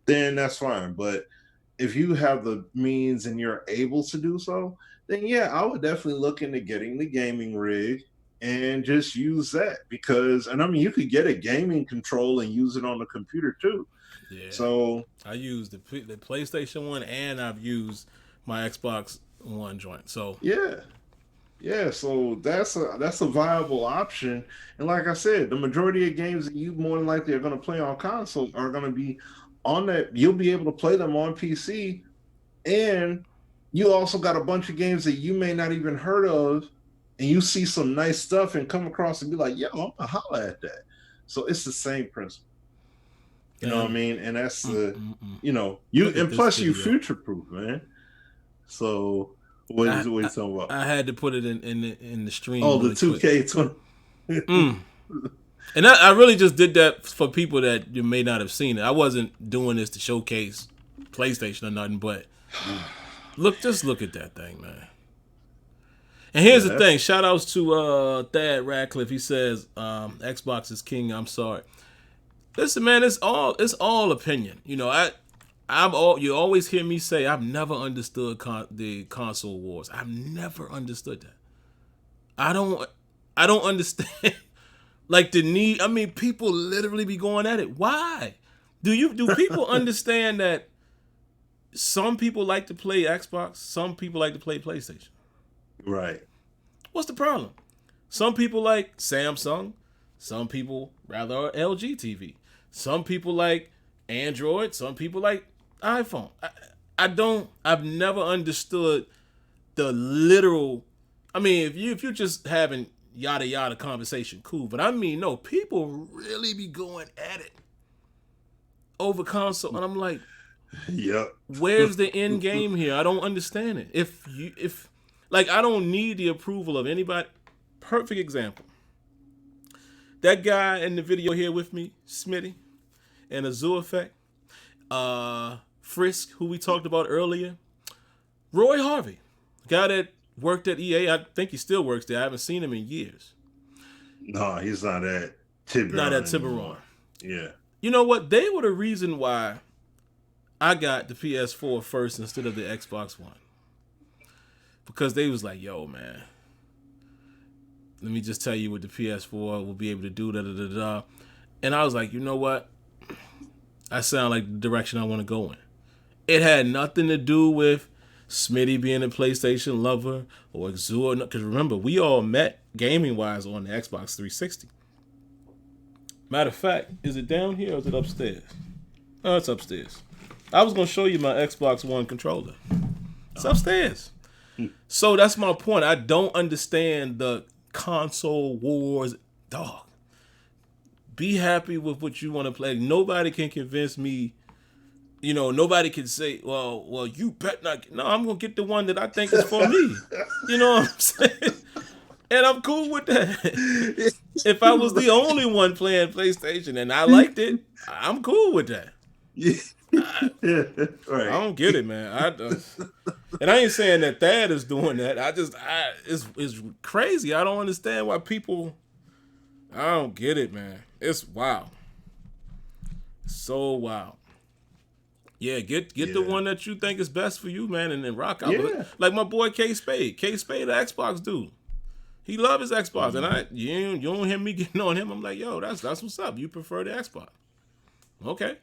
then that's fine. But if you have the means and you're able to do so, then yeah, I would definitely look into getting the gaming rig and just use that because, and I mean, you could get a gaming control and use it on the computer too. Yeah. So I use the PlayStation One, and I've used my Xbox One joint. So yeah, so that's a viable option. And like I said, the majority of games that you more than likely are going to play on console are going to be on that. You'll be able to play them on PC, and you also got a bunch of games that you may not even heard of, and you see some nice stuff and come across and be like, "Yo, I'm gonna holla at that." So it's the same principle. You know what I mean? And that's you, and plus you future proof, man. So what are you talking about? I had to put it in the stream. Oh, the 2K20. And I really just did that for people that you may not have seen it. I wasn't doing this to showcase PlayStation or nothing, but just look at that thing, man. And here's the thing. Shout outs to Thad Radcliffe. He says, Xbox is king. I'm sorry. Listen, man, it's all opinion. You know, you always hear me say I've never understood the console wars. I've never understood that. I don't understand like the need. I mean, people literally be going at it. Why? Do people understand that some people like to play Xbox, some people like to play PlayStation? Right. What's the problem? Some people like Samsung, some people rather LG TV. Some people like Android, some people like iPhone. I've never understood the literal. I mean, if you're just having yada yada conversation, cool. But I mean, no, people really be going at it over console, and I'm like, yep. Where's the end game here? I don't understand it. If like I don't need the approval of anybody. Perfect example. That guy in the video here with me, Smitty, and AzureEffect, Frisk, who we talked about earlier, Roy Harvey, guy that worked at EA. I think he still works there. I haven't seen him in years. No, he's not at Tiburon. Not at Tiburon. Yeah. You know what? They were the reason why I got the PS4 first instead of the Xbox One. Because they was like, yo, man, let me just tell you what the PS4 will be able to do, da-da-da-da. And I was like, you know what? I sound like the direction I want to go in. It had nothing to do with Smitty being a PlayStation lover or Azure. Because remember, we all met gaming-wise on the Xbox 360. Matter of fact, is it down here or is it upstairs? Oh, it's upstairs. I was going to show you my Xbox One controller. It's upstairs. So that's my point. I don't understand the console wars. Dog. Be happy with what you want to play. Nobody can convince me. You know, nobody can say, well, you bet not. No, I'm going to get the one that I think is for me. You know what I'm saying? And I'm cool with that. If I was the only one playing PlayStation and I liked it, I'm cool with that. Right. I don't get it, man. And I ain't saying that Thad is doing that. It's crazy. I don't understand why people. I don't get it, man. It's wild. So wild. Yeah, get the one that you think is best for you, man, and then rock out. Yeah. Like my boy K Spade, the Xbox dude. He love his Xbox, and you don't hear me getting on him. I'm like, yo, that's what's up. You prefer the Xbox, okay?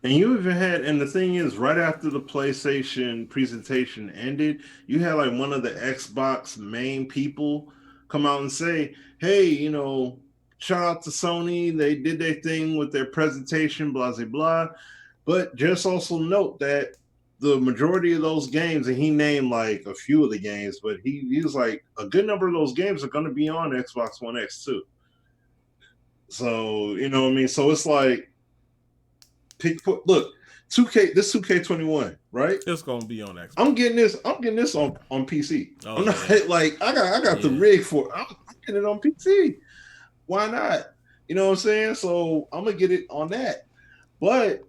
And you even had, and the thing is, right after the PlayStation presentation ended, you had like one of the Xbox main people come out and say, hey, you know, shout out to Sony. They did their thing with their presentation, blah, blah, blah. But just also note that the majority of those games, and he named like a few of the games, but he was like, a good number of those games are going to be on Xbox One X too. So, you know what I mean? So it's like, look, 2K, this 2K21, right? It's gonna be on Xbox. I'm getting this on PC. Oh, I'm not like I got the rig for it. I'm getting it on PC. Why not? You know what I'm saying? So I'm gonna get it on that. But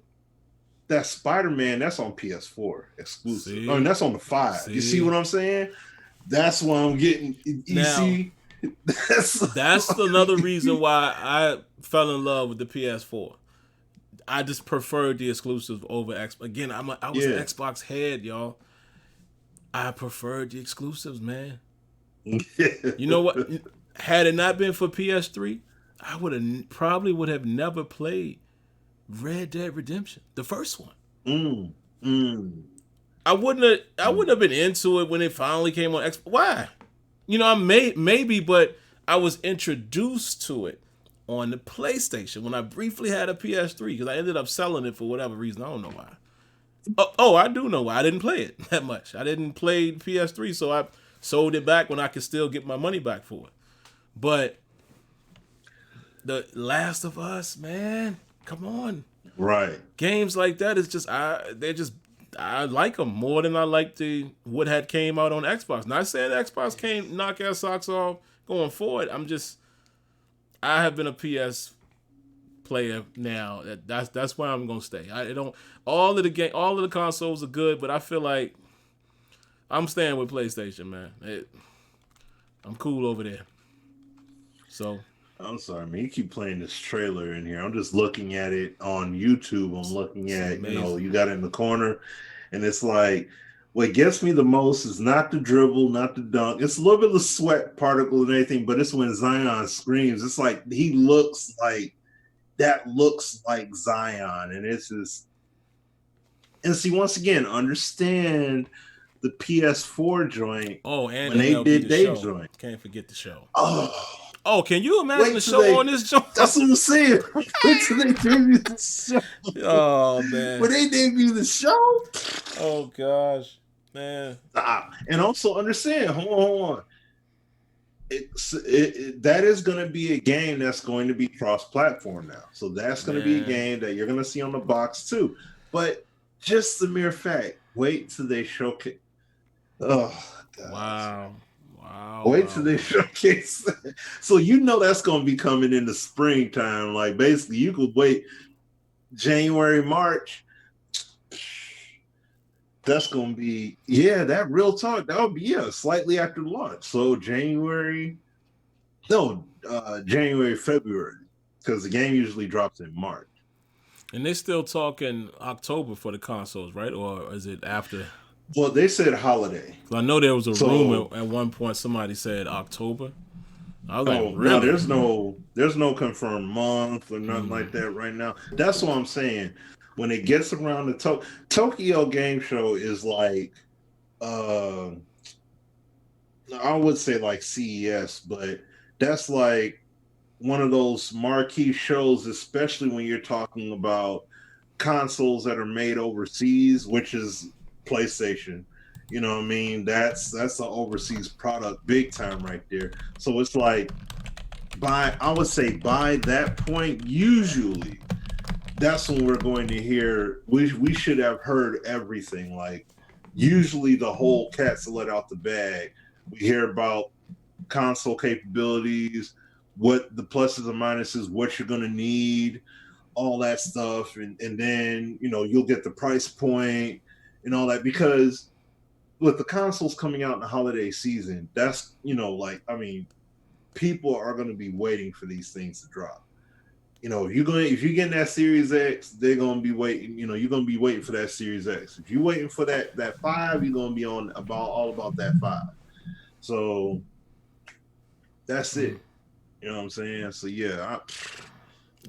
that Spider-Man, that's on PS4 exclusive. I mean, that's on the 5. You see what I'm saying? That's why I'm getting EC. That's another reason why I fell in love with the PS4. I just preferred the exclusives over Xbox. Again, I was an Xbox head, y'all. I preferred the exclusives, man. You know what? Had it not been for PS3, I would have never played Red Dead Redemption, the first one. Mm, mm. I wouldn't have been into it when it finally came on Xbox. Why? I maybe, but I was introduced to it on the PlayStation when I briefly had a PS3 because I ended up selling it for whatever reason. I don't know why. Oh, I do know why. I didn't play it that much. I didn't play PS3, so I sold it back when I could still get my money back for it. But The Last of Us, man, come on. Right. Games like that is just I like them more than I like what had came out on Xbox. Not saying Xbox can't knock our socks off going forward. I have been a PS player now. That's where I'm gonna stay. I don't all of the consoles are good, but I feel like I'm staying with PlayStation, man. I'm cool over there. So I'm sorry, man. You keep playing this trailer in here. I'm just looking at it on YouTube. I'm looking at, you got it in the corner, and it's like, what gets me the most is not the dribble, not the dunk. It's a little bit of the sweat particle and anything, but it's when Zion screams. It's like he looks like that looks like Zion, and it's just. And see, once again, understand the PS4 joint. Oh, and when they did their joint. Can't forget the show. Oh, can you imagine the show on this joint? That's what I'm saying. Wait till they debut the show. Oh, man. When they debut the show. Oh, gosh. Man. And also understand, hold on. That is going to be a game that's going to be cross-platform now. So that's going to be a game that you're going to see on the box too. But just the mere fact, wait till they showcase. Oh, God. Wow. Wait till they showcase. So that's going to be coming in the springtime. Like basically, you could wait January, March. That's going to be that real talk. That would be slightly after launch. So January, February, because the game usually drops in March. And they're still talking October for the consoles, right? Or is it after? Well, they said holiday. I know there was a rumor at one point. Somebody said October. I was like, really? No, there's no confirmed month or nothing like that right now. That's what I'm saying. When it gets around the Tokyo Game Show is like, I would say like CES, but that's like one of those marquee shows, especially when you're talking about consoles that are made overseas, which is PlayStation. You know what I mean? That's an overseas product, big time right there. So it's like by that point, usually that's when we're going to hear. We should have heard everything. Like usually the whole cat's let out the bag. We hear about console capabilities, what the pluses and minuses, what you're going to need, all that stuff, and then you'll get the price point and all that, because with the consoles coming out in the holiday season, that's people are going to be waiting for these things to drop. If you're getting that Series X, they're going to be waiting. You're going to be waiting for that Series X. If you're waiting for that 5, you're going to be all about that 5. So that's it. You know what I'm saying? So yeah,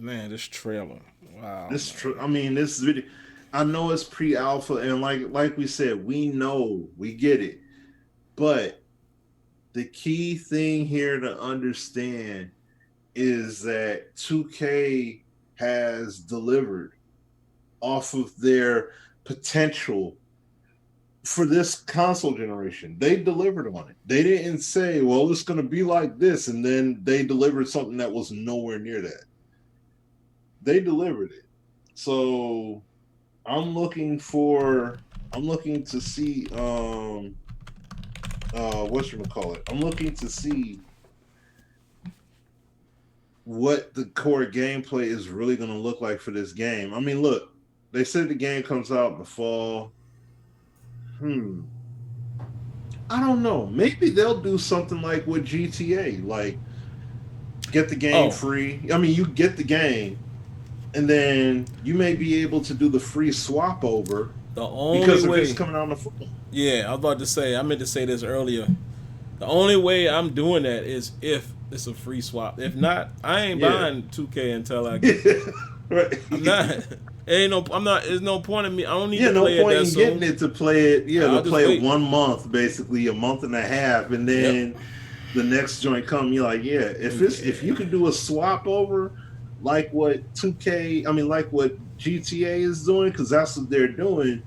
man, this trailer, wow. This video. I know it's pre-alpha, and like we said, we get it, but the key thing here to understand is that 2K has delivered off of their potential for this console generation. They delivered on it. They didn't say, well, it's going to be like this, and then they delivered something that was nowhere near that. They delivered it. So I'm looking to see whatchamacallit. I'm looking to see what the core gameplay is really going to look like for this game. I mean, look, they said the game comes out in the fall. I don't know. Maybe they'll do something like with GTA, like get the game free. I mean, you get the game, and then you may be able to do the free swap over because it's coming out on the phone. Yeah, I was about to say. I meant to say this earlier. The only way I'm doing that is if it's a free swap. If not, I ain't buying 2K until I get. Right. I'm not. I'm not. There's no point in me. I don't need to No play it point that in soon. getting it to play it. Yeah, I'll to just play it wait. 1 month, basically a month and a half, and then the next joint come. You're like, yeah, if you could do a swap over, like what 2K, like what GTA is doing, because that's what they're doing.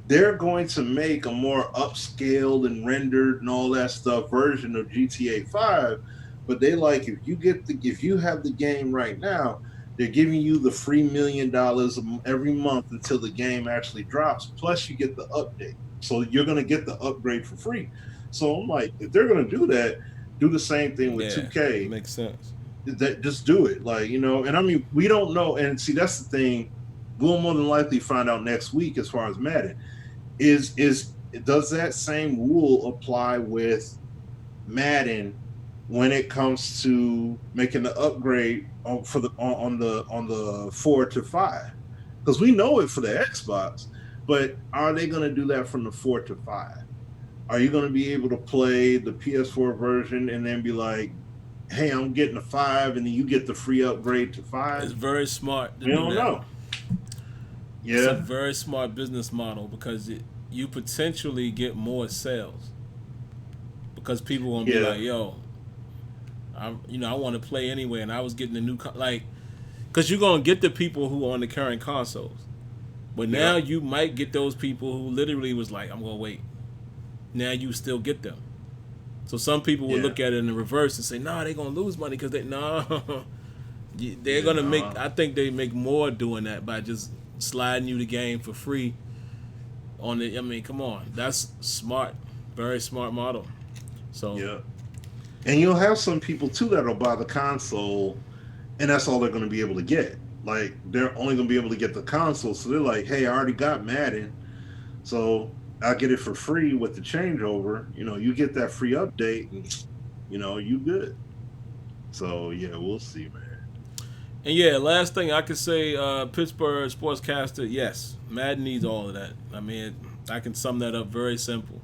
They're going to make a more upscaled and rendered and all that stuff version of GTA 5. But they like, if you have the game right now, they're giving you the free $1 million every month until the game actually drops. Plus, you get the update, so you're going to get the upgrade for free. So I'm like, if they're going to do that, do the same thing with 2K. Makes sense. That just do it, and we don't know. And see, that's the thing. We'll more than likely find out next week as far as Madden. Does that same rule apply with Madden when it comes to making the upgrade on the 4 to 5? Because we know it for the Xbox, but are they going to do that from the 4 to 5? Are you going to be able to play the PS4 version and then be like, hey, I'm getting a 5, and then you get the free upgrade to 5? It's very smart to we do don't that. know. Yeah, it's a very smart business model because you potentially get more sales because people won't be like, yo, I want to play anyway, and I was getting the new because you're gonna get the people who are on the current consoles, but now you might get those people who literally was like, I'm gonna wait. Now you still get them. So some people will look at it in the reverse and say, nah, they're gonna lose money because they're gonna make. I think they make more doing that by just sliding you the game for free. Come on, that's smart, very smart model. So and you'll have some people too that'll buy the console, and that's all they're going to be able to get. Like, they're only going to be able to get the console, so they're like, hey, I already got Madden, so I'll get it for free with the changeover. You get that free update, and you good. So we'll see, man. And last thing I could say, Pittsburgh sportscaster, yes, Madden needs all of that. I can sum that up very simple.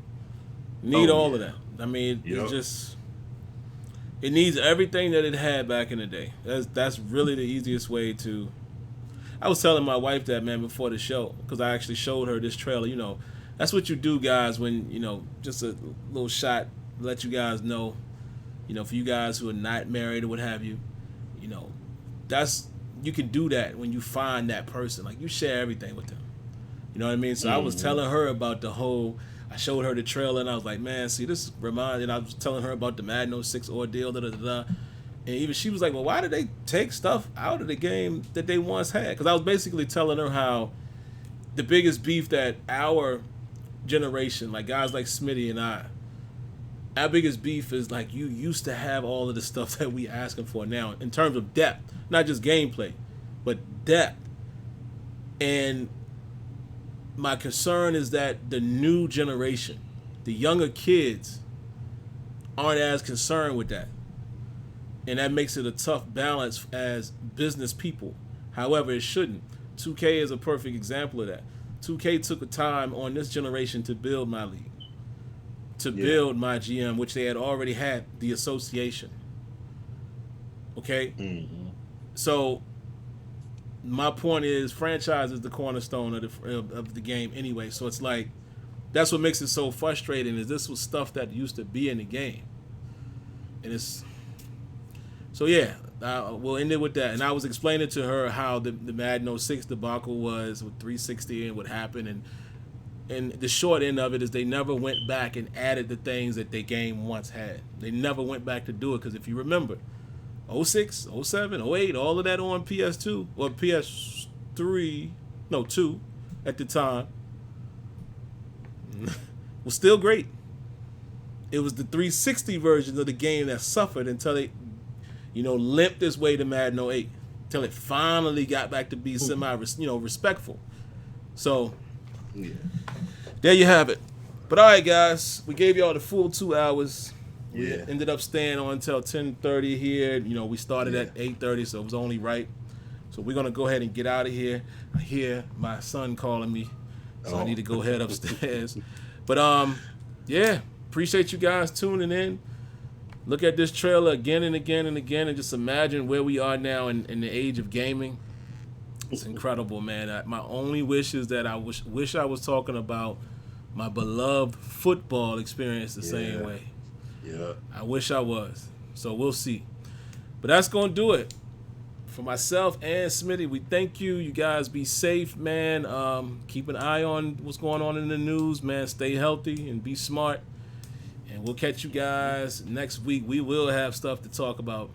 Need all of that. It needs everything that it had back in the day. That's really the easiest way to. I was telling my wife that, man, before the show, because I actually showed her this trailer. That's what you do, guys, when just a little shot, let you guys know, for you guys who are not married or what have you, you can do that when you find that person. Like, you share everything with them. You know what I mean? So I was telling her about the whole. I showed her the trailer and I was like, man, see, this reminded. I was telling her about the Madden 06 ordeal, and even she was like, well, why did they take stuff out of the game that they once had? Because I was basically telling her how the biggest beef that our generation, like guys like Smitty and our biggest beef is like, you used to have all of the stuff that we asking for now in terms of depth, not just gameplay, but depth. And my concern is that the new generation, the younger kids, aren't as concerned with that. And that makes it a tough balance as business people. However, it shouldn't. 2K is a perfect example of that. 2K took a time on this generation to build my league, to build my GM, which they had already had the association. Okay? Mm-hmm. So my point is, franchise is the cornerstone of the game anyway. So it's like, that's what makes it so frustrating, is this was stuff that used to be in the game. And it's... So we'll end it with that. And I was explaining to her how the Madden 06 debacle was with 360 and what happened. And the short end of it is they never went back and added the things that the game once had. They never went back to do it, because if you remember, 06, 07, 08, all of that on PS2 or PS3, no, 2 at the time, was still great. It was the 360 version of the game that suffered until they, limped its way to Madden 08, until it finally got back to be respectful. So, there you have it. But all right, guys, we gave y'all the full 2 hours. We ended up staying on until 10:30 here. We started at 8:30, so it was only right. So we're gonna go ahead and get out of here. I hear my son calling me, so I need to go head upstairs. But appreciate you guys tuning in. look at this trailer again and again and again, and just imagine where we are now in the age of gaming. It's incredible, man. My only wish is that I wish I was talking about my beloved football experience the same way. Yeah. I wish I was. So we'll see. But that's going to do it. For myself and Smitty, we thank you. You guys be safe, man. Keep an eye on what's going on in the news, man. Stay healthy and be smart. And we'll catch you guys next week. We will have stuff to talk about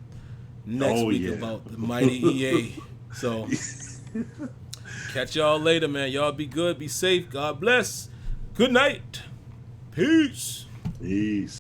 next week about the mighty EA. So catch y'all later, man. Y'all be good. Be safe. God bless. Good night. Peace. Peace.